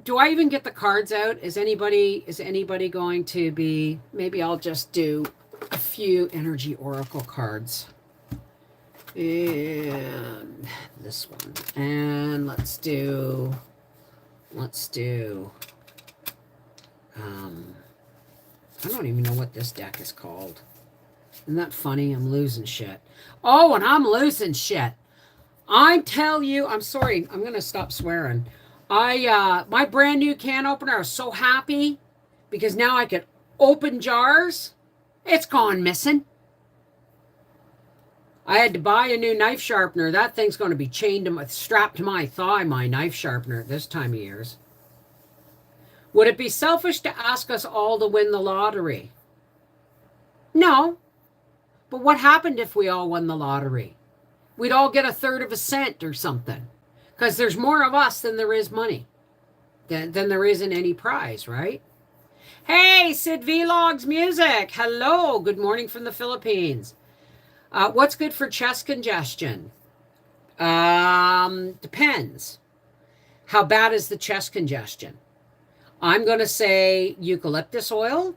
do I even get the cards out? Is anybody going to be? Maybe I'll just do a few energy oracle cards. And this one. And let's do, I don't even know what this deck is called. Isn't that funny? I'm losing shit. Oh, and I'm losing shit. I tell you, I'm sorry. I'm going to stop swearing. My brand new can opener, I was so happy because now I could open jars. It's gone missing. I had to buy a new knife sharpener. That thing's going to be strapped to my thigh, my knife sharpener at this time of years. Would it be selfish to ask us all to win the lottery? No. But what happened if we all won the lottery? We'd all get a third of a cent or something. Because there's more of us than there is money. Than there is in any prize, right? Hey, Sid Vlogs Music. Hello. Good morning from the Philippines. What's good for chest congestion? Depends. How bad is the chest congestion? I'm going to say eucalyptus oil.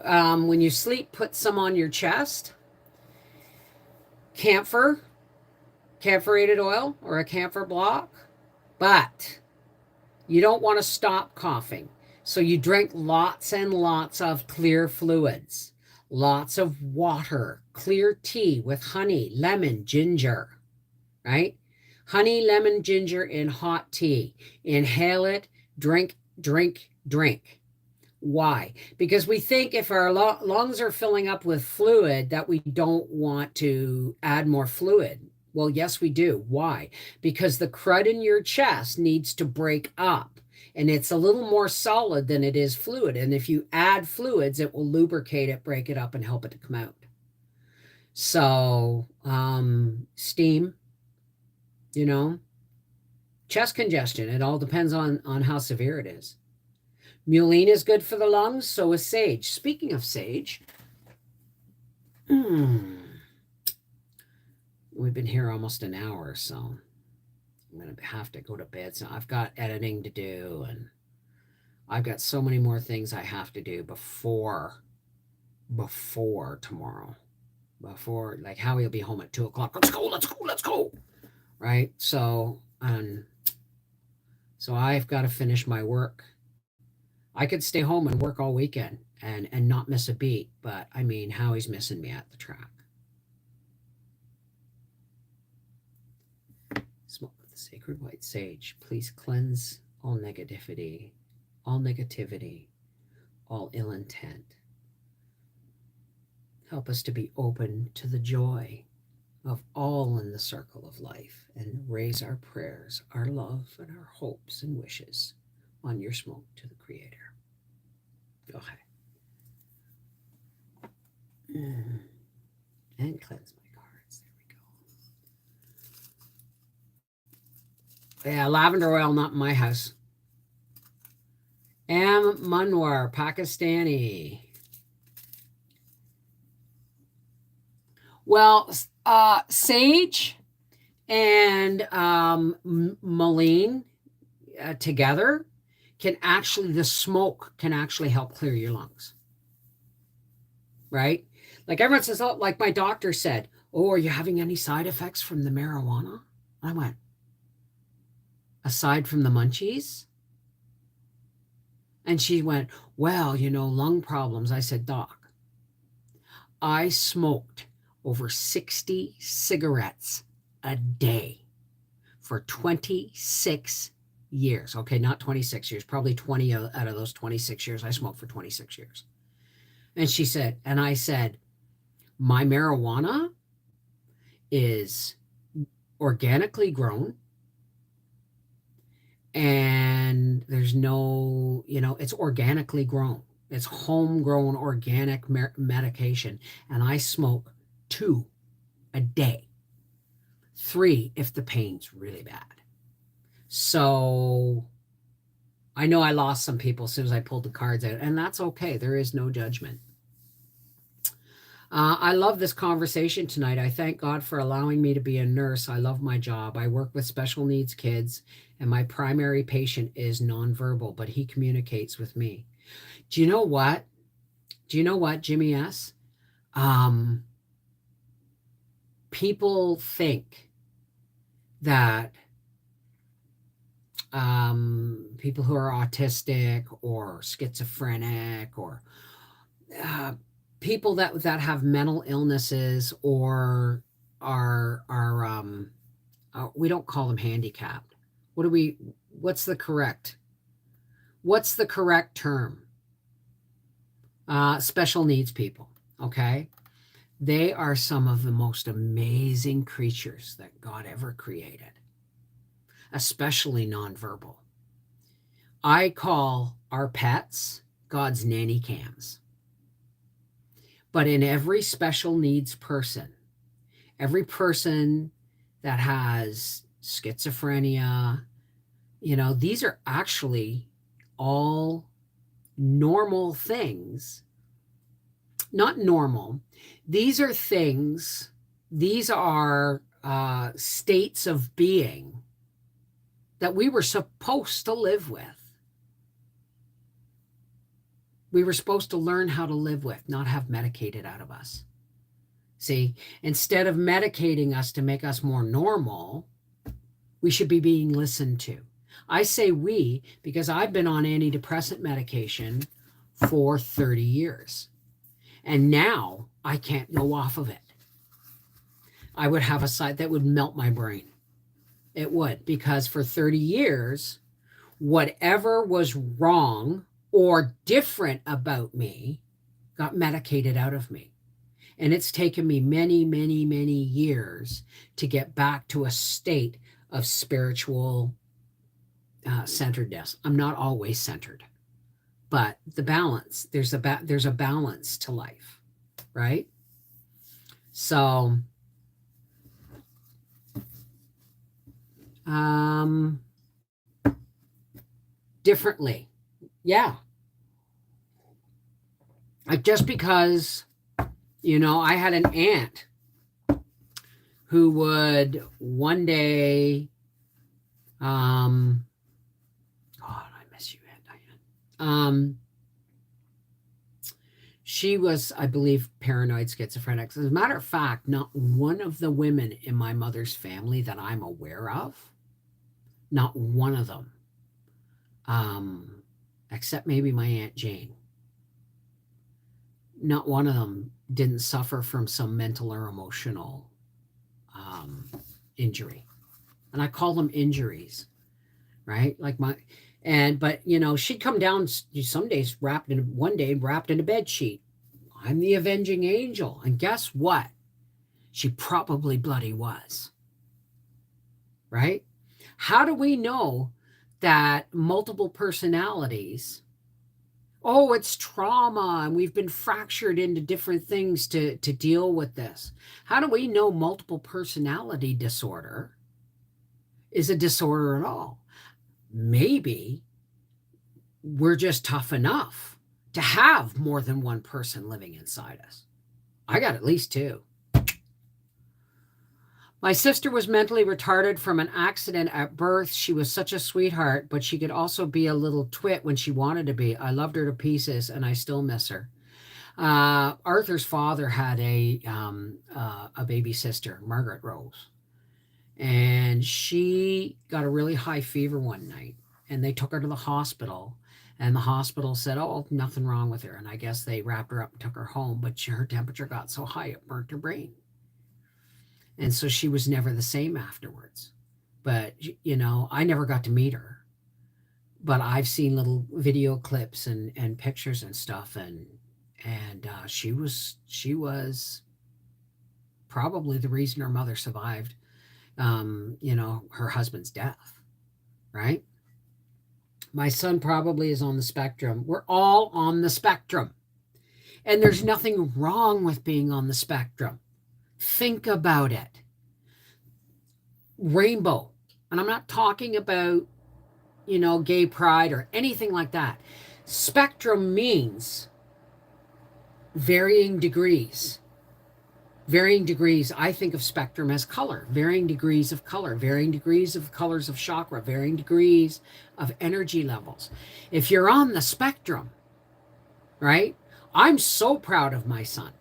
When you sleep, put some on your chest. Camphorated oil or a camphor block. But you don't want to stop coughing. So you drink lots and lots of clear fluids, lots of water, clear tea with honey, lemon, ginger, right? Honey, lemon, ginger in hot tea. Inhale it, drink, drink, drink. Why? Because we think if our lungs are filling up with fluid that we don't want to add more fluid. Well, yes, we do. Why? Because the crud in your chest needs to break up and it's a little more solid than it is fluid. And if you add fluids, it will lubricate it, break it up, and help it to come out. So, steam, chest congestion, it all depends on how severe it is. Mullein is good for the lungs, so is sage. Speaking of sage, we've been here almost an hour, so I'm going to have to go to bed. So I've got editing to do, and I've got so many more things I have to do before tomorrow. Like Howie will be home at 2:00. Let's go. Right? So I've got to finish my work. I could stay home and work all weekend and not miss a beat, but I mean, Howie's missing me at the track. Smoke with the sacred white sage. Please cleanse all negativity, all ill intent. Help us to be open to the joy of all in the circle of life and raise our prayers, our love, and our hopes and wishes on your smoke to the Creator. Okay. And cleanse my cards. There we go. Yeah, lavender oil, not in my house. Manwar, Pakistani. Well, sage and mullein together the smoke can actually help clear your lungs. Right? Like everyone says, oh, like my doctor said, oh, are you having any side effects from the marijuana? I went, aside from the munchies? And she went, well, lung problems. I said, Doc, I smoked over 60 cigarettes a day for 26 years. Okay, not 26 years, probably 20 out of those 26 years. I smoked for 26 years. And I said, my marijuana is organically grown and there's no, it's organically grown. It's homegrown organic medication. And I smoke 2 a day, 3 if the pain's really bad. So I know I lost some people as soon as I pulled the cards out, and that's okay. There is no judgment. I love this conversation tonight. I thank God for allowing me to be a nurse. I love my job. I work with special needs kids, and my primary patient is nonverbal, but he communicates with me. Do you know what, Jimmy S? people think that people who are autistic or schizophrenic or people that have mental illnesses or are we don't call them handicapped. What's the correct term? Special needs people, okay? They are some of the most amazing creatures that God ever created, especially nonverbal. I call our pets God's nanny cams. But in every special needs person, every person that has schizophrenia, these are actually all normal things. Not normal. These are things, these are states of being that we were supposed to live with. We were supposed to learn how to live with, not have medicated out of us. See, instead of medicating us to make us more normal, we should be being listened to. I say we because I've been on antidepressant medication for 30 years. And now I can't go off of it. I would have a side that would melt my brain. It would, because for 30 years, whatever was wrong or different about me got medicated out of me. And it's taken me many, many, many years to get back to a state of spiritual centeredness. I'm not always centered, but the balance, there's a balance to life, right? So, differently. Yeah. Like just because, I had an aunt who would one day, God, I miss you, Aunt Diane. She was, I believe, paranoid schizophrenic. As a matter of fact, not one of the women in my mother's family that I'm aware of, not one of them, except maybe my Aunt Jane, not one of them didn't suffer from some mental or emotional injury. And I call them injuries, right? But she'd come down some days wrapped in a bed sheet. I'm the avenging angel. And guess what? She probably bloody was, right? How do we know that multiple personalities, it's trauma and we've been fractured into different things to deal with this? How do we know multiple personality disorder is a disorder at all? Maybe we're just tough enough to have more than one person living inside us. I got at least two. My sister was mentally retarded from an accident at birth. She was such a sweetheart, but she could also be a little twit when she wanted to be. I loved her to pieces, and I still miss her. Arthur's father had a baby sister, Margaret Rose, and she got a really high fever one night, and they took her to the hospital, and the hospital said, nothing wrong with her. And I guess they wrapped her up and took her home, but her temperature got so high it burnt her brain. And so she was never the same afterwards. But, I never got to meet her. But I've seen little video clips and pictures and stuff. And she was probably the reason her mother survived, her husband's death, right? My son probably is on the spectrum. We're all on the spectrum. And there's nothing wrong with being on the spectrum. Think about it. Rainbow. And I'm not talking about, gay pride or anything like that. Spectrum means varying degrees. Varying degrees, I think of spectrum as color. Varying degrees of color. Varying degrees of colors of chakra. Varying degrees of energy levels. If you're on the spectrum, right? I'm so proud of my son.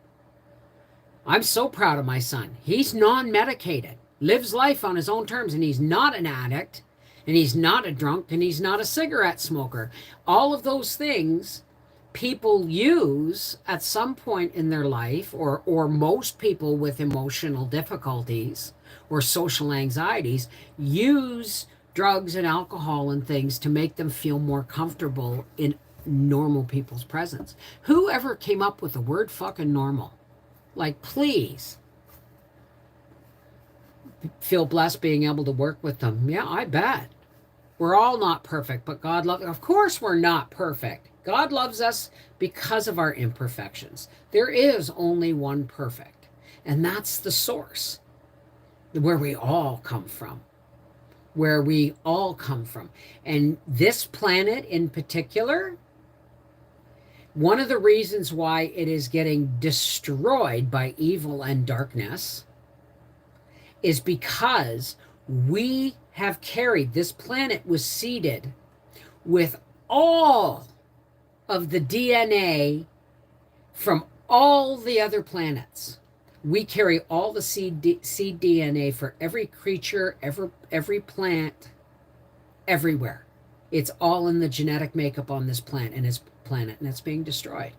I'm so proud of my son. He's non-medicated, lives life on his own terms, and he's not an addict, and he's not a drunk, and he's not a cigarette smoker. All of those things people use at some point in their life, or most people with emotional difficulties or social anxieties use drugs and alcohol and things to make them feel more comfortable in normal people's presence. Whoever came up with the word fucking normal? Like, please feel blessed being able to work with them. Yeah, I bet. We're all not perfect, but God loves. Of course we're not perfect. God loves us because of our imperfections. There is only one perfect, and that's the source where we all come from. Where we all come from. And this planet in particular, one of the reasons why it is getting destroyed by evil and darkness is because we have carried, this planet was seeded with all of the DNA from all the other planets. We carry all the seed DNA for every creature, every plant, everywhere. It's all in the genetic makeup on this planet, and it's being destroyed.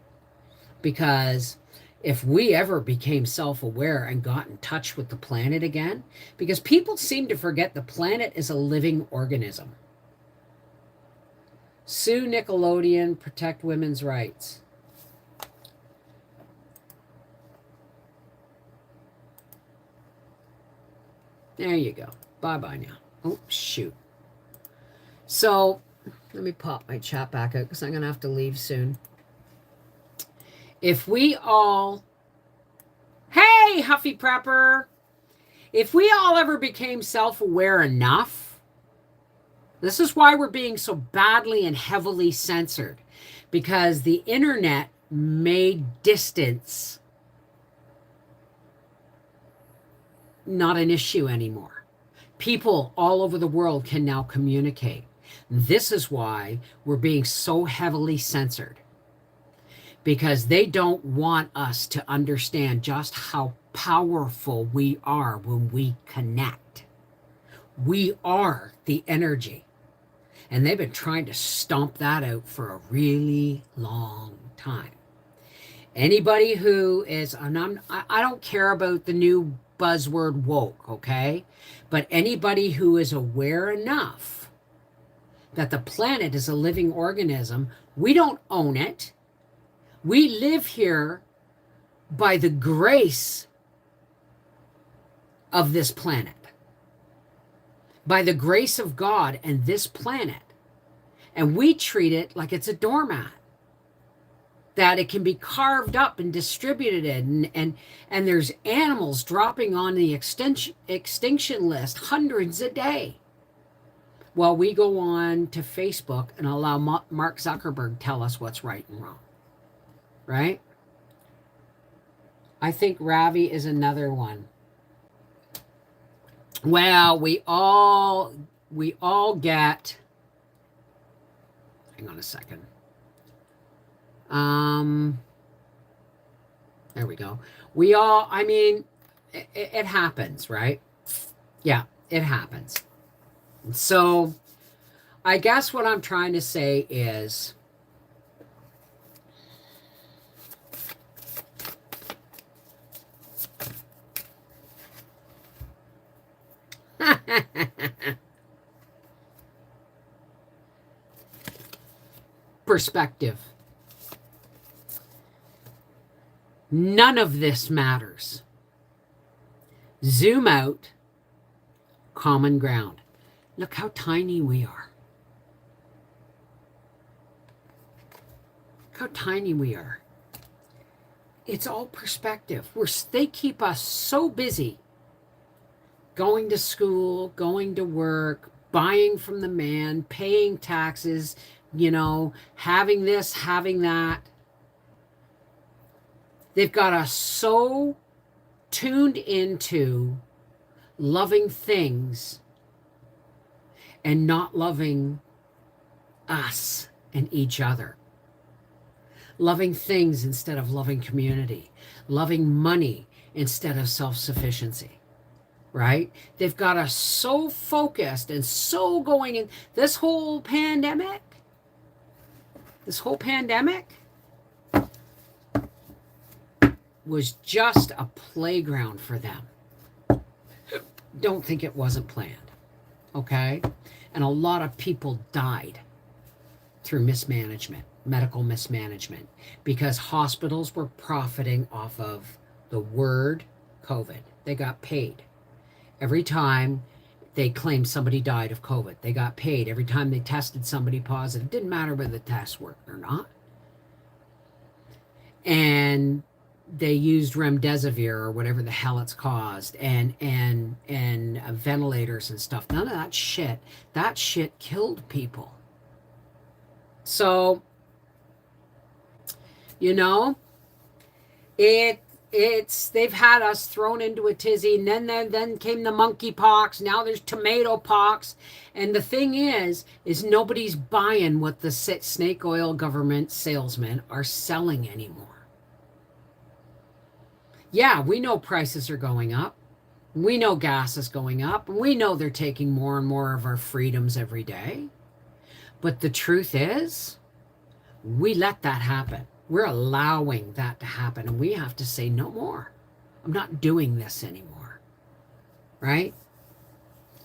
Because if we ever became self-aware and got in touch with the planet again, because people seem to forget the planet is a living organism. Sue Nickelodeon, protect women's rights. There you go. Bye-bye now. Oh, shoot. So, let me pop my chat back out because I'm going to have to leave soon. If we all... Hey, Huffy Prepper! If we all ever became self-aware enough, this is why we're being so badly and heavily censored. Because the internet made distance not an issue anymore. People all over the world can now communicate. This is why we're being so heavily censored. Because they don't want us to understand just how powerful we are when we connect. We are the energy. And they've been trying to stomp that out for a really long time. Anybody who is, and I don't care about the new buzzword woke, okay? But anybody who is aware enough that the planet is a living organism, we don't own it. We live here by the grace of this planet, by the grace of God and this planet. And we treat it like it's a doormat, that it can be carved up and distributed and there's animals dropping on the extinction list, hundreds a day. While we go on to Facebook and allow Mark Zuckerberg tell us what's right and wrong. Right? I think Ravi is another one. Well, we all get, hang on a second. There we go. We all, I mean, it happens, right? Yeah, it happens. So I guess what I'm trying to say is, perspective. None of this matters. Zoom out, common ground. Look how tiny we are. Look how tiny we are. It's all perspective. They keep us so busy going to school, going to work, buying from the man, paying taxes, having this, having that. They've got us so tuned into loving things and not loving us and each other. Loving things instead of loving community. Loving money instead of self-sufficiency, right? They've got us so focused and so going in this whole pandemic was just a playground for them. Don't think it wasn't planned, okay? And a lot of people died through mismanagement, medical mismanagement, because hospitals were profiting off of the word COVID. They got paid. Every time they claimed somebody died of COVID, they got paid. Every time they tested somebody positive, it didn't matter whether the test worked or not. And they used remdesivir or whatever the hell it's caused, and ventilators and stuff. None of that shit. That shit killed people. So, you know, it's they've had us thrown into a tizzy, and then came the monkey pox. Now there's tomato pox, and the thing is nobody's buying what the snake oil government salesmen are selling anymore. Yeah, we know prices are going up. We know gas is going up. We know they're taking more and more of our freedoms every day. But the truth is, we let that happen. We're allowing that to happen. And we have to say no more. I'm not doing this anymore. Right?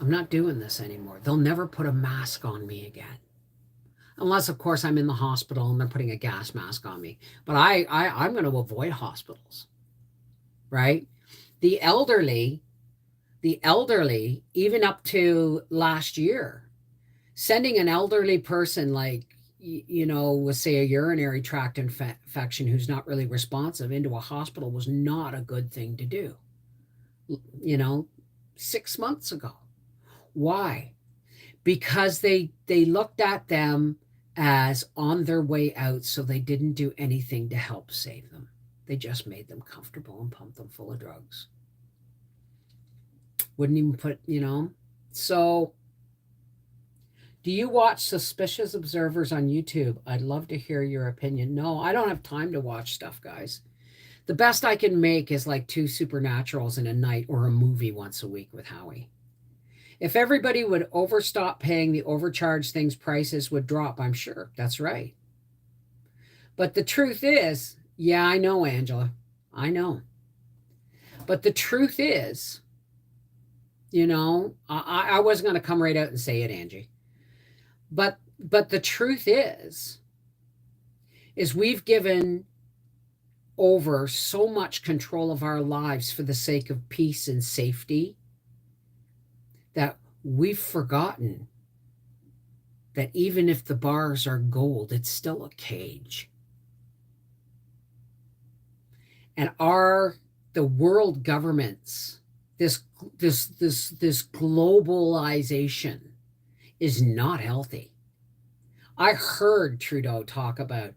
I'm not doing this anymore. They'll never put a mask on me again. Unless, of course, I'm in the hospital and they're putting a gas mask on me. But I'm going to avoid hospitals. Right? The elderly, even up to last year, sending an elderly person like, with say a urinary tract infection who's not really responsive into a hospital was not a good thing to do. 6 months ago. Why? Because they looked at them as on their way out, so they didn't do anything to help save them. They just made them comfortable and pumped them full of drugs. Wouldn't even put, So, do you watch Suspicious Observers on YouTube? I'd love to hear your opinion. No, I don't have time to watch stuff, guys. The best I can make is like 2 Supernaturals in a night or a movie once a week with Howie. If everybody would stop paying the overcharged things, prices would drop, I'm sure. That's right. But the truth is, yeah, I know, Angela. I know. But the truth is, I wasn't going to come right out and say it, Angie. But the truth is we've given over so much control of our lives for the sake of peace and safety that we've forgotten that even if the bars are gold, it's still a cage. And the world governments, this globalization is not healthy. I heard Trudeau talk about,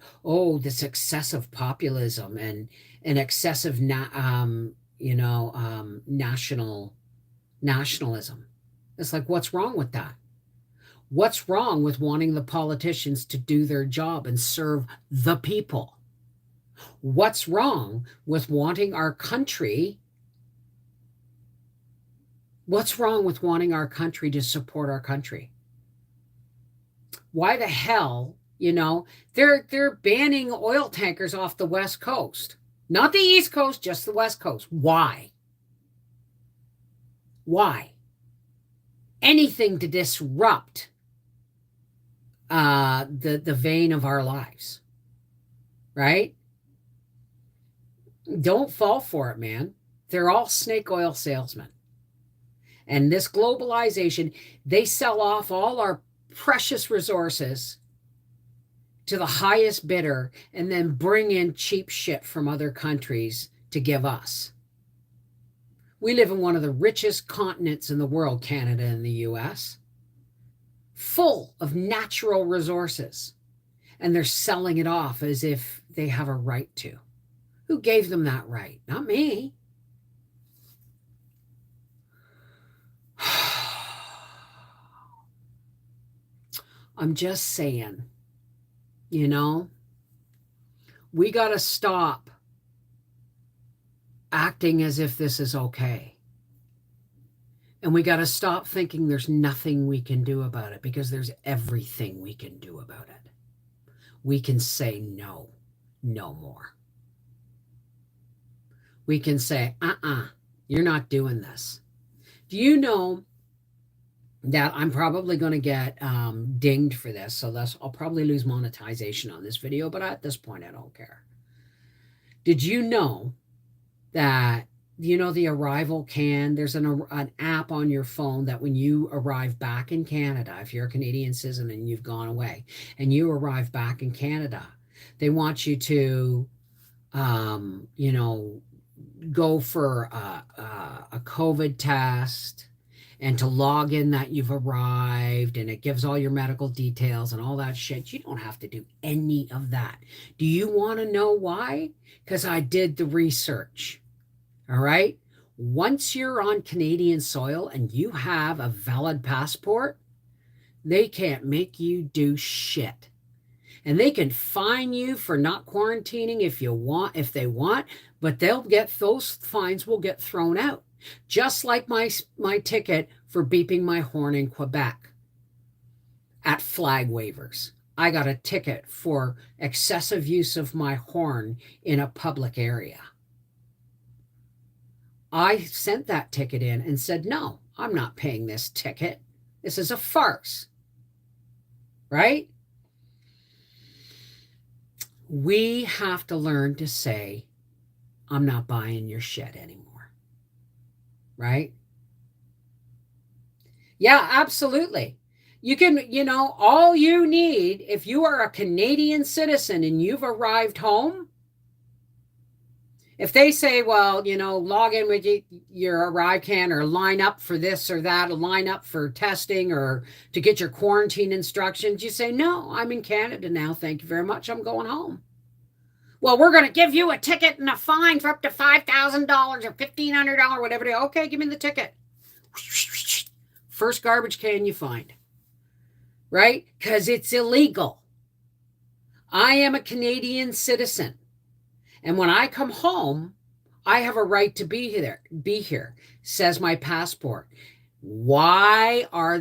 this excessive populism and excessive nationalism. It's like, what's wrong with that? What's wrong with wanting the politicians to do their job and serve the people? What's wrong with wanting our country? What's wrong with wanting our country to support our country? Why the hell, they're banning oil tankers off the West Coast. Not the East Coast, just the West Coast. Why? Why? Anything to disrupt the vein of our lives. Right? Don't fall for it, man. They're all snake oil salesmen. And this globalization, they sell off all our precious resources to the highest bidder and then bring in cheap shit from other countries to give us. We live in one of the richest continents in the world, Canada and the US, full of natural resources. And they're selling it off as if they have a right to. Who gave them that right? Not me. I'm just saying, we got to stop acting as if this is okay. And we got to stop thinking there's nothing we can do about it, because there's everything we can do about it. We can say no, no more. We can say, you're not doing this. Do you know that I'm probably going to get dinged for this? So I'll probably lose monetization on this video, but at this point, I don't care. Did you know that, the arrival there's an app on your phone that when you arrive back in Canada, if you're a Canadian citizen and you've gone away and you arrive back in Canada, they want you to, go for a COVID test and to log in that you've arrived, and it gives all your medical details and all that shit. You don't have to do any of that. Do you want to know why? Because I did the research. All right. Once you're on Canadian soil and you have a valid passport, they can't make you do shit. And they can fine you for not quarantining if they want, but those fines will get thrown out. Just like my ticket for beeping my horn in Quebec at flag waivers. I got a ticket for excessive use of my horn in a public area. I sent that ticket in and said, no, I'm not paying this ticket. This is a farce. Right? We have to learn to say, I'm not buying your shit anymore. Right? Yeah, absolutely. You can, all you need, if you are a Canadian citizen and you've arrived home, if they say, well, log in with your ArriveCan or line up for this or that, or line up for testing or to get your quarantine instructions, you say, no, I'm in Canada now. Thank you very much. I'm going home. Well, we're going to give you a ticket and a fine for up to $5,000 or $1,500, whatever it is. Okay, give me the ticket. First garbage can you find. Right? Because it's illegal. I am a Canadian citizen. And when I come home, I have a right to be here, says my passport. Why are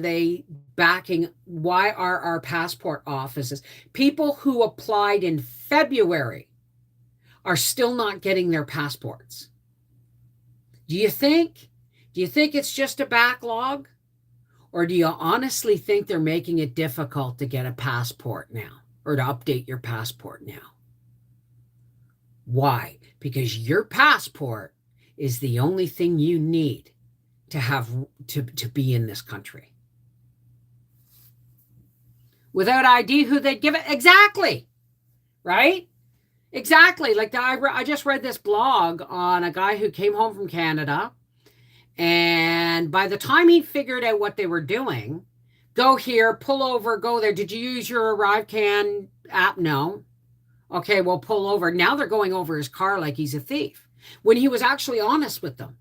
our passport offices, people who applied in February are still not getting their passports? Do you think it's just a backlog? Or do you honestly think they're making it difficult to get a passport now or to update your passport now? Why? Because your passport is the only thing you need to have to be in this country. Without ID, who they'd give it? Exactly. Right? Exactly. Like I just read this blog on a guy who came home from Canada, and by the time he figured out what they were doing, go here, pull over, go there. Did you use your ArriveCan app? No. Okay, well, pull over. Now they're going over his car like he's a thief, when he was actually honest with them.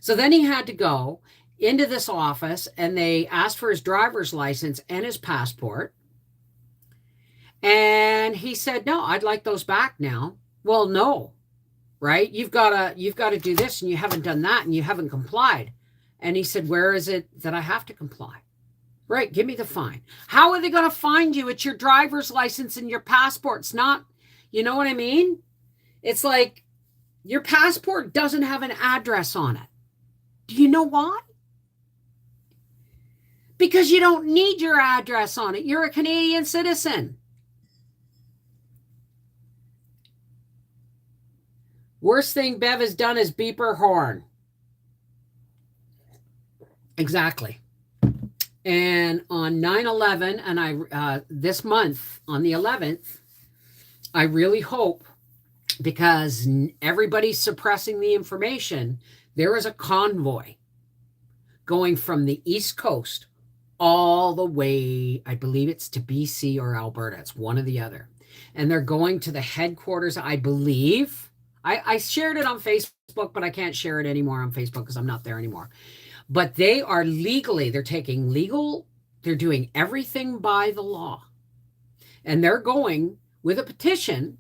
So then he had to go into this office, and they asked for his driver's license and his passport. And he said, no, I'd like those back now. Well, no, right? You've got to do this, and you haven't done that, and you haven't complied. And he said, where is it that I have to comply? Right, give me the fine. How are they going to find you? It's your driver's license and your passport's not. You know what I mean? It's like your passport doesn't have an address on it. Do you know why? Because you don't need your address on it. You're a Canadian citizen. Worst thing Bev has done is beep her horn. Exactly. And on 9/11, and this month on the 11th, I really hope, because everybody's suppressing the information, there is a convoy going from the East Coast all the way, I believe it's to BC or Alberta. It's one or the other. And they're going to the headquarters, I believe. I shared it on Facebook, but I can't share it anymore on Facebook because I'm not there anymore. But they are they're doing everything by the law. And they're going with a petition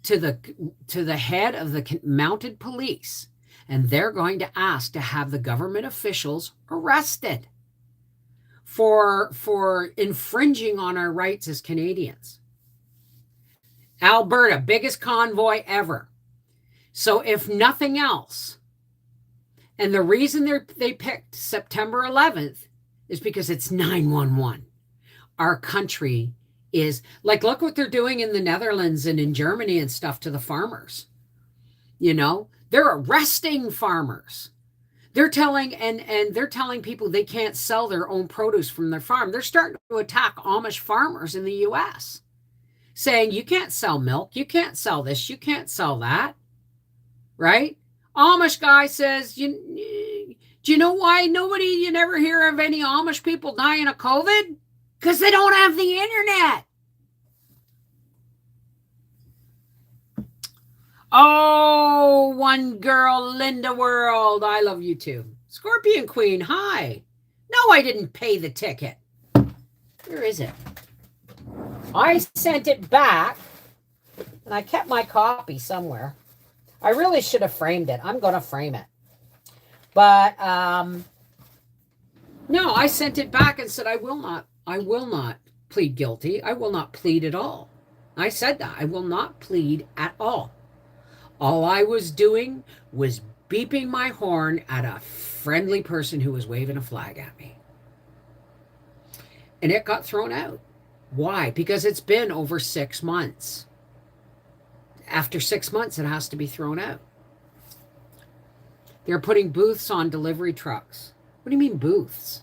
to the head of the mounted police, And they're going to ask to have the government officials arrested for infringing on our rights as Canadians. Alberta, biggest convoy ever. So if nothing else, and the reason they picked September 11th is because it's 9/11. Our country is like, look what they're doing in the Netherlands and in Germany and stuff to the farmers. You know, they're arresting farmers. They're telling they're telling people they can't sell their own produce from their farm. They're starting to attack Amish farmers in the US, saying you can't sell milk, you can't sell this, you can't sell that. Right? Amish guy says, do you know why you never hear of any Amish people dying of COVID? Because they don't have the internet. Oh, one girl, Linda World. I love you too. Scorpion Queen, hi. No, I didn't pay the ticket. Where is it? I sent it back, and I kept my copy somewhere. I really should have framed it. I'm going to frame it. But, no, I sent it back and said, I will not plead guilty. I will not plead at all. I said that. I will not plead at all. All I was doing was beeping my horn at a friendly person who was waving a flag at me. And it got thrown out. Why? Because it's been over 6 months. After 6 months, it has to be thrown out. They're putting booths on delivery trucks. What do you mean booths?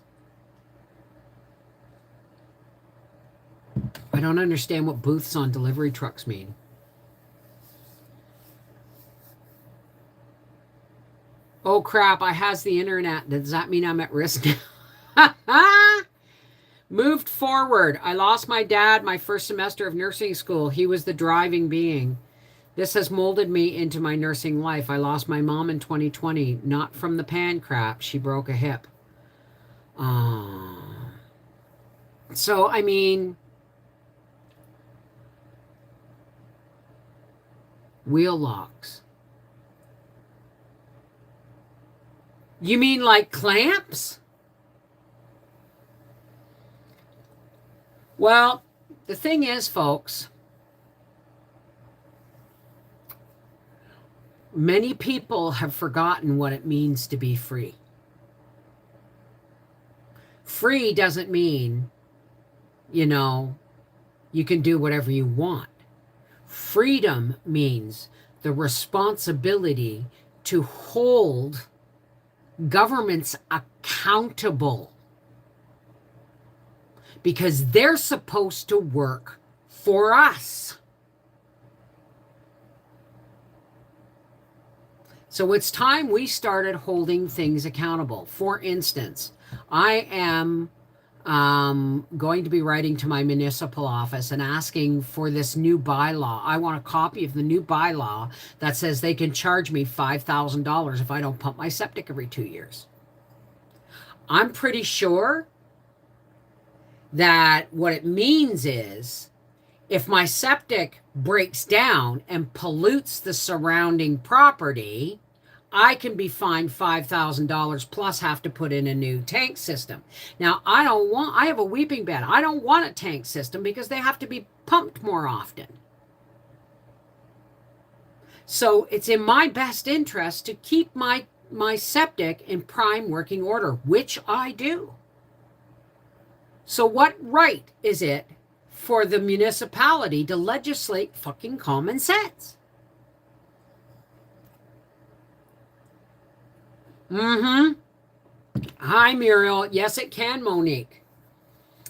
I don't understand what booths on delivery trucks mean. Oh crap, I has the internet. Does that mean I'm at risk now? Moved forward. I lost my dad my first semester of nursing school. He was the driving being. This has molded me into my nursing life. I lost my mom in 2020, not from the pan crap. She broke a hip. So, I mean, wheel locks. You mean like clamps? Well, the thing is, folks, many people have forgotten what it means to be free. Free doesn't mean, you can do whatever you want. Freedom means the responsibility to hold governments accountable because they're supposed to work for us. So it's time we started holding things accountable. For instance, I am going to be writing to my municipal office and asking for this new bylaw. I want a copy of the new bylaw that says they can charge me $5,000 if I don't pump my septic every 2 years. I'm pretty sure that what it means is if my septic breaks down and pollutes the surrounding property, I can be fined $5,000 plus have to put in a new tank system. Now, I have a weeping bed. I don't want a tank system because they have to be pumped more often. So it's in my best interest to keep my septic in prime working order, which I do. So what right is it for the municipality to legislate fucking common sense? Hi, Muriel. Yes, it can, Monique.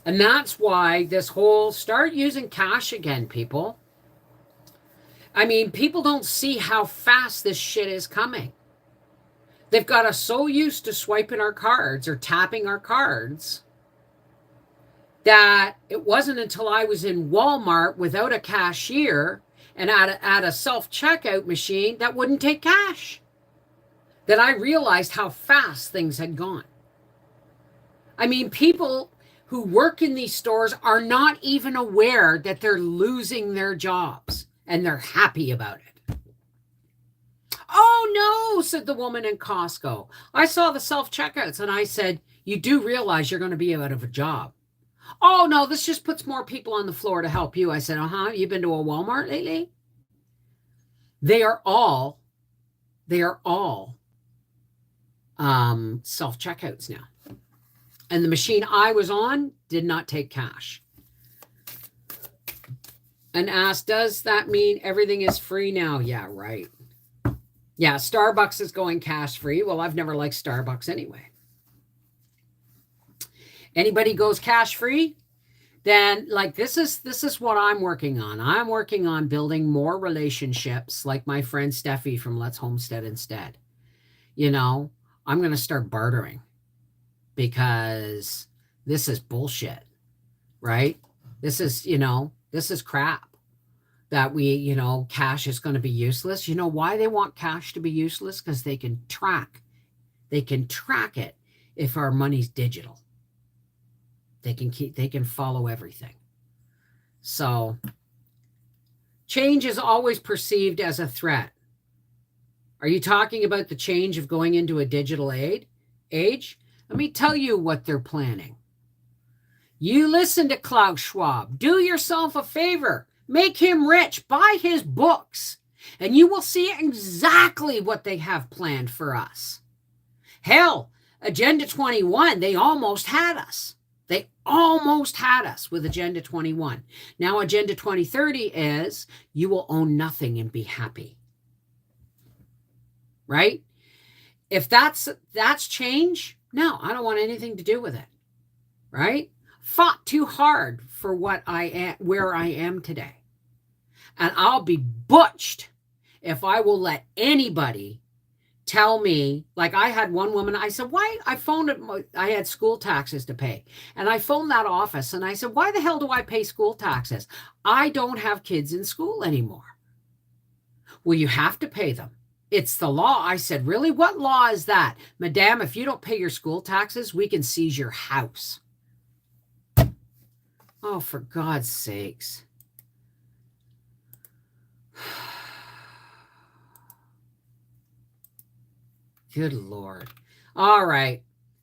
And that's why this whole start using cash again, people. I mean, people don't see how fast this shit is coming. They've got us so used to swiping our cards or tapping our cards that it wasn't until I was in Walmart without a cashier and at a self-checkout machine that wouldn't take cash that I realized how fast things had gone. I mean, people who work in these stores are not even aware that they're losing their jobs, and they're happy about it. Oh, no, said the woman in Costco. I saw the self-checkouts and I said, you do realize you're going to be out of a job. Oh, no, this just puts more people on the floor to help you. I said, uh-huh, you've been to a Walmart lately? They are all self-checkouts now. And the machine I was on did not take cash. And asked, does that mean everything is free now? Yeah, right. Yeah, Starbucks is going cash free. Well, I've never liked Starbucks anyway. Anybody goes cash free, then like this is what I'm working on. I'm working on building more relationships like my friend Steffi from Let's Homestead Instead. You know, I'm going to start bartering because this is bullshit, right? This is, this is crap that cash is going to be useless. You know why they want cash to be useless? Because they can track it if our money's digital. They can follow everything. So change is always perceived as a threat. Are you talking about the change of going into a digital age? Let me tell you what they're planning. You listen to Klaus Schwab. Do yourself a favor. Make him rich. Buy his books. And you will see exactly what they have planned for us. Hell, Agenda 21, they almost had us. They almost had us with Agenda 21. Now Agenda 2030 is you will own nothing and be happy. Right? If that's change, no, I don't want anything to do with it. Right? Fought too hard for where I am today. And I'll be butched if I will let anybody tell me, like I had one woman, I said, why? I had school taxes to pay. And I phoned that office and I said, why the hell do I pay school taxes? I don't have kids in school anymore. Well, you have to pay them. It's the law. I said, really? What law is that? Madame, if you don't pay your school taxes, we can seize your house. Oh, for God's sakes. Good Lord. All right.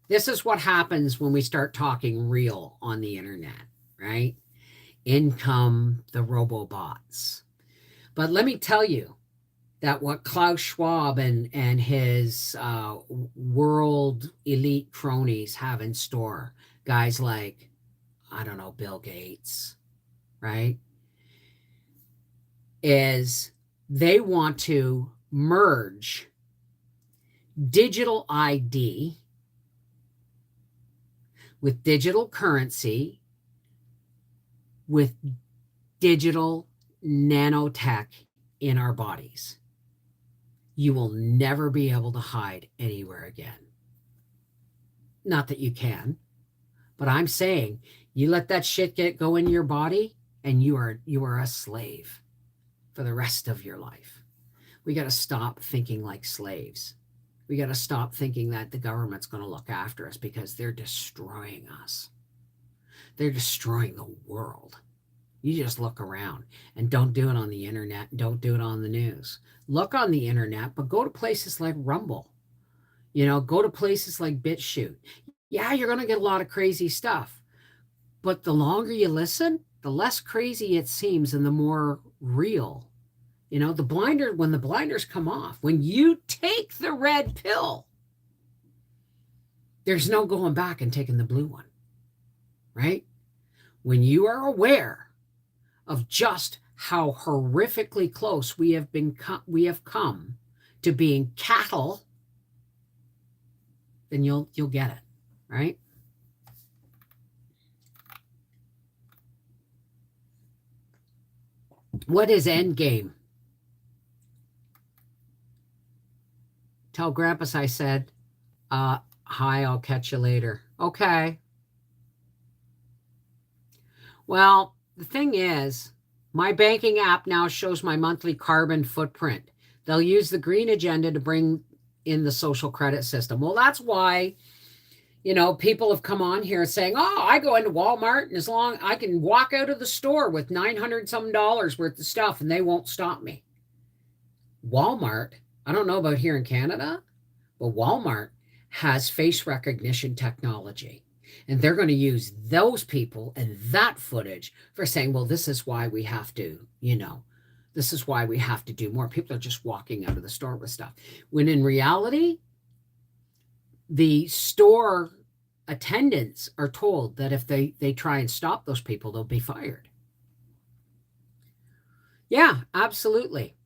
This is what happens when we start talking real on the internet, right? In come the robobots. But let me tell you that what Klaus Schwab and his world elite cronies have in store, guys like, I don't know, Bill Gates, right? Is they want to merge digital ID with digital currency with digital nanotech in our bodies. You will never be able to hide anywhere again. Not that you can, but I'm saying you let that shit go in your body and you are a slave for the rest of your life. We got to stop thinking like slaves. We got to stop thinking that the government's going to look after us because they're destroying us. They're destroying the world. You just look around and don't do it on the internet. Don't do it on the news. Look on the internet, but go to places like Rumble. Go to places like BitChute. Yeah, you're going to get a lot of crazy stuff. But the longer you listen, the less crazy it seems and the more real. When the blinders come off, when you take the red pill, there's no going back and taking the blue one, right? When you are aware of just how horrifically close we have come to being cattle, then you'll get it, right? What is endgame? Tell Grampus I said, hi, I'll catch you later. Okay. Well, the thing is, my banking app now shows my monthly carbon footprint. They'll use the green agenda to bring in the social credit system. Well, that's why, people have come on here saying, oh, I go into Walmart and as long I can walk out of the store with $900 some worth of stuff and they won't stop me. Walmart I don't know about here in Canada, but Walmart has face recognition technology. And they're going to use those people and that footage for saying, well, this is why we have to, this is why we have to do more. People are just walking out of the store with stuff. When in reality, the store attendants are told that if they try and stop those people, they'll be fired. Yeah, absolutely.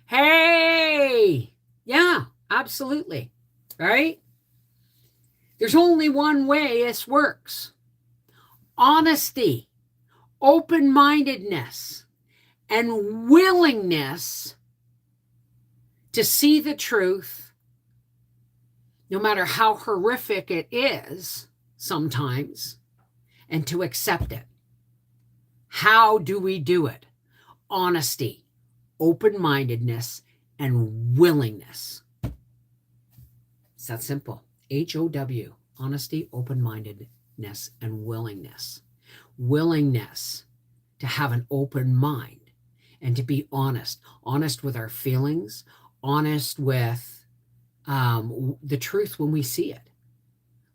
Hey, yeah, absolutely. Right? There's only one way this works. Honesty, open-mindedness, and willingness to see the truth, no matter how horrific it is sometimes, and to accept it. How do we do it? Honesty, open-mindedness, and willingness. It's that simple. HOW, honesty, open-mindedness, and willingness. Willingness to have an open mind and to be honest with our feelings, honest with the truth when we see it.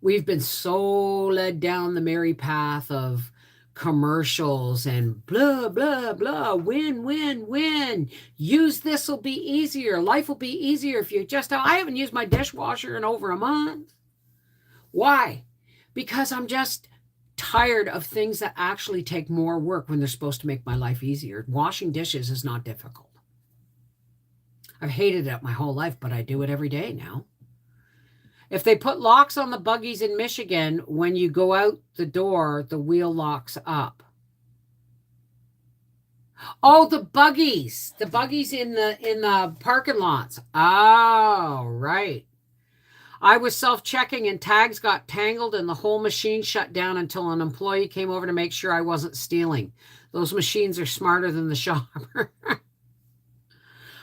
We've been so led down the merry path of commercials and blah, blah, blah, win, win, win. Use this will be easier. Life will be easier if you just, I haven't used my dishwasher in over a month. Why? Because I'm just tired of things that actually take more work when they're supposed to make my life easier. Washing dishes is not difficult. I've hated it my whole life, but I do it every day now. If they put locks on the buggies in Michigan, when you go out the door, the wheel locks up. Oh, the buggies in the parking lots. Oh, right. I was self-checking and tags got tangled and the whole machine shut down until an employee came over to make sure I wasn't stealing. Those machines are smarter than the shopper.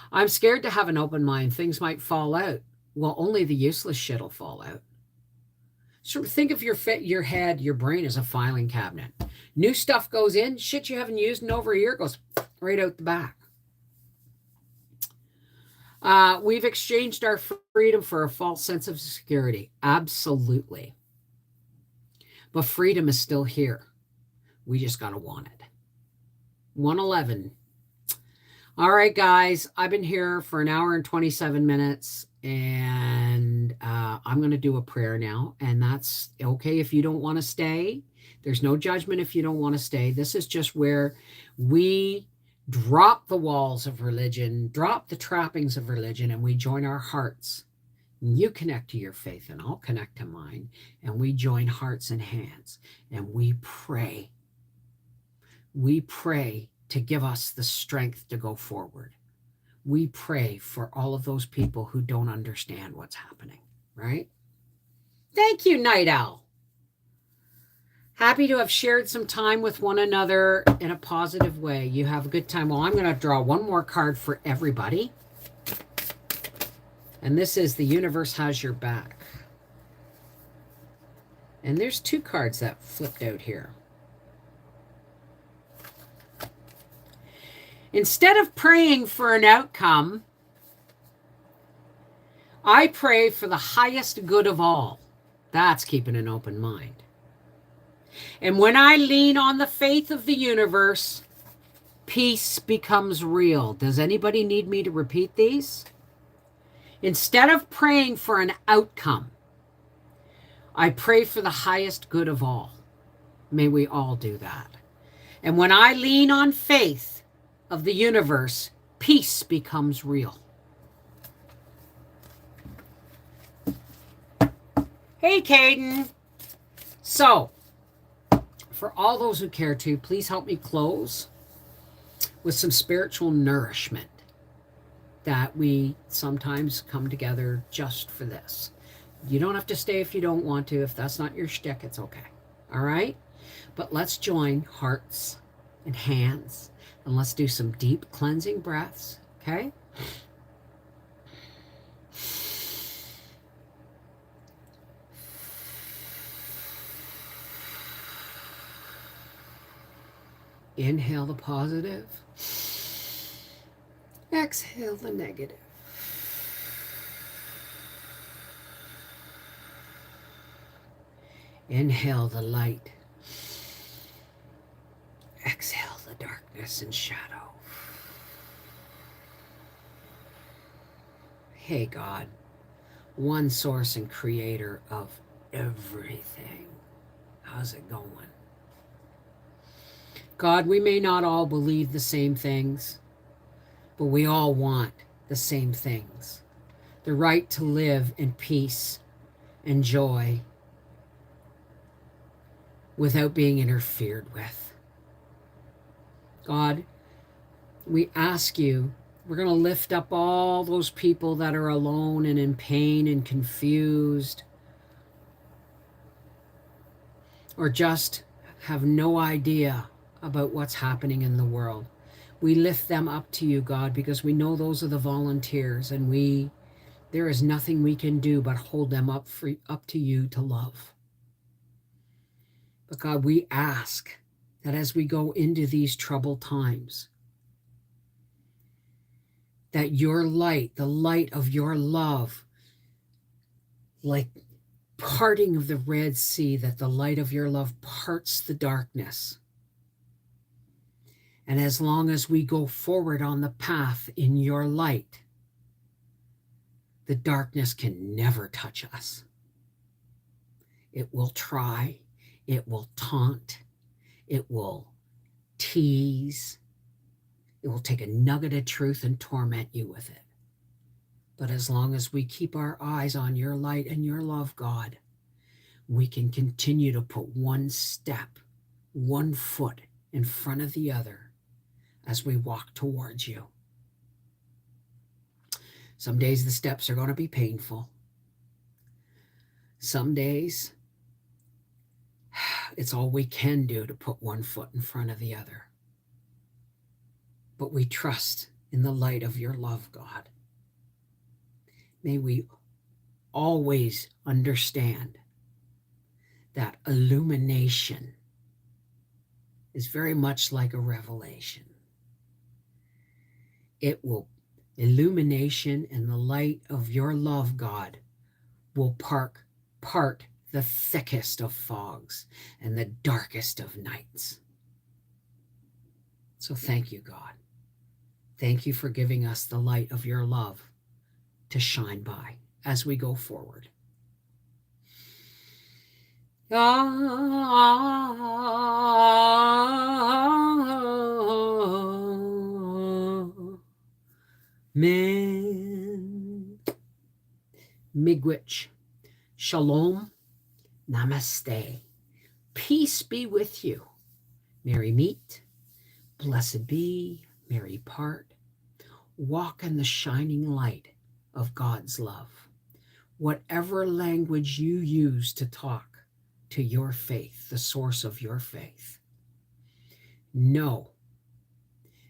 I'm scared to have an open mind. Things might fall out. Well, only the useless shit will fall out. So think of your head, your brain as a filing cabinet. New stuff goes in, shit you haven't used in over a year goes right out the back. We've exchanged our freedom for a false sense of security. Absolutely. But freedom is still here. We just got to want it. 111. All right, guys, I've been here for an hour and 27 minutes, and I'm going to do a prayer now, and that's okay if you don't want to stay. There's no judgment if you don't want to stay. This is just where we drop the walls of religion, drop the trappings of religion, and we join our hearts. You connect to your faith, and I'll connect to mine, and we join hearts and hands, and we pray. We pray to give us the strength to go forward. We pray for all of those people who don't understand what's happening, right? Thank you, Night Owl. Happy to have shared some time with one another in a positive way. You have a good time. Well, I'm going to draw one more card for everybody. And this is The Universe Has Your Back. And there's two cards that flipped out here. Instead of praying for an outcome, I pray for the highest good of all. That's keeping an open mind. And when I lean on the faith of the universe, peace becomes real. Does anybody need me to repeat these? Instead of praying for an outcome, I pray for the highest good of all. May we all do that. And when I lean on faith of the universe, peace becomes real. Hey, Caden. So, for all those who care to, please help me close with some spiritual nourishment that we sometimes come together just for this. You don't have to stay if you don't want to. If that's not your shtick, it's okay. All right? But let's join hearts and hands, and let's do some deep cleansing breaths, okay? Inhale the positive. Exhale the negative. Inhale the light. Exhale the darkness and shadow. Hey, God, one source and creator of everything. How's it going? God, we may not all believe the same things, but we all want the same things. The right to live in peace and joy without being interfered with. God, we ask you, we're going to lift up all those people that are alone and in pain and confused, or just have no idea about what's happening in the world. We lift them up to you, God, because we know those are the volunteers, and there is nothing we can do but hold them up to you to love. But God, we ask that as we go into these troubled times, that your light, the light of your love, like parting of the Red Sea, that the light of your love parts the darkness. And as long as we go forward on the path in your light, the darkness can never touch us. It will try, it will taunt, it will tease, it will take a nugget of truth and torment you with it. But as long as we keep our eyes on your light and your love, God, we can continue to put one step, one foot in front of the other as we walk towards you. Some days the steps are going to be painful. Some days it's all we can do to put one foot in front of the other. But we trust in the light of your love, God. May we always understand that illumination is very much like a revelation. Illumination and the light of your love, God, will part the thickest of fogs and the darkest of nights. So thank you, God. Thank you for giving us the light of your love to shine by as we go forward. Amen. Miigwech. Shalom. Namaste. Peace be with you. Merry meet. Blessed be. Merry part. Walk in the shining light of God's love. Whatever language you use to talk to your faith, the source of your faith, know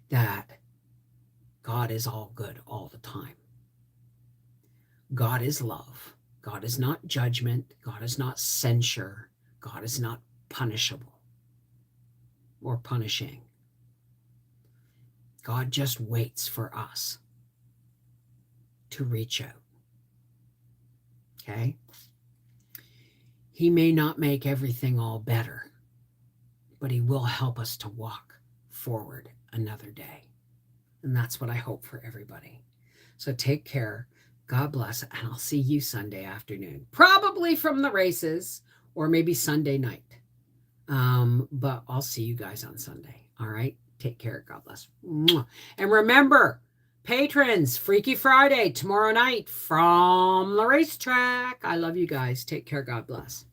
that God is all good all the time. God is love. God is not judgment. God is not censure. God is not punishable or punishing. God just waits for us to reach out. Okay? He may not make everything all better, but he will help us to walk forward another day. And that's what I hope for everybody. So take care. God bless. And I'll see you Sunday afternoon, probably from the races or maybe Sunday night. But I'll see you guys on Sunday. All right. Take care. God bless. And remember, patrons, Freaky Friday tomorrow night from the racetrack. I love you guys. Take care. God bless.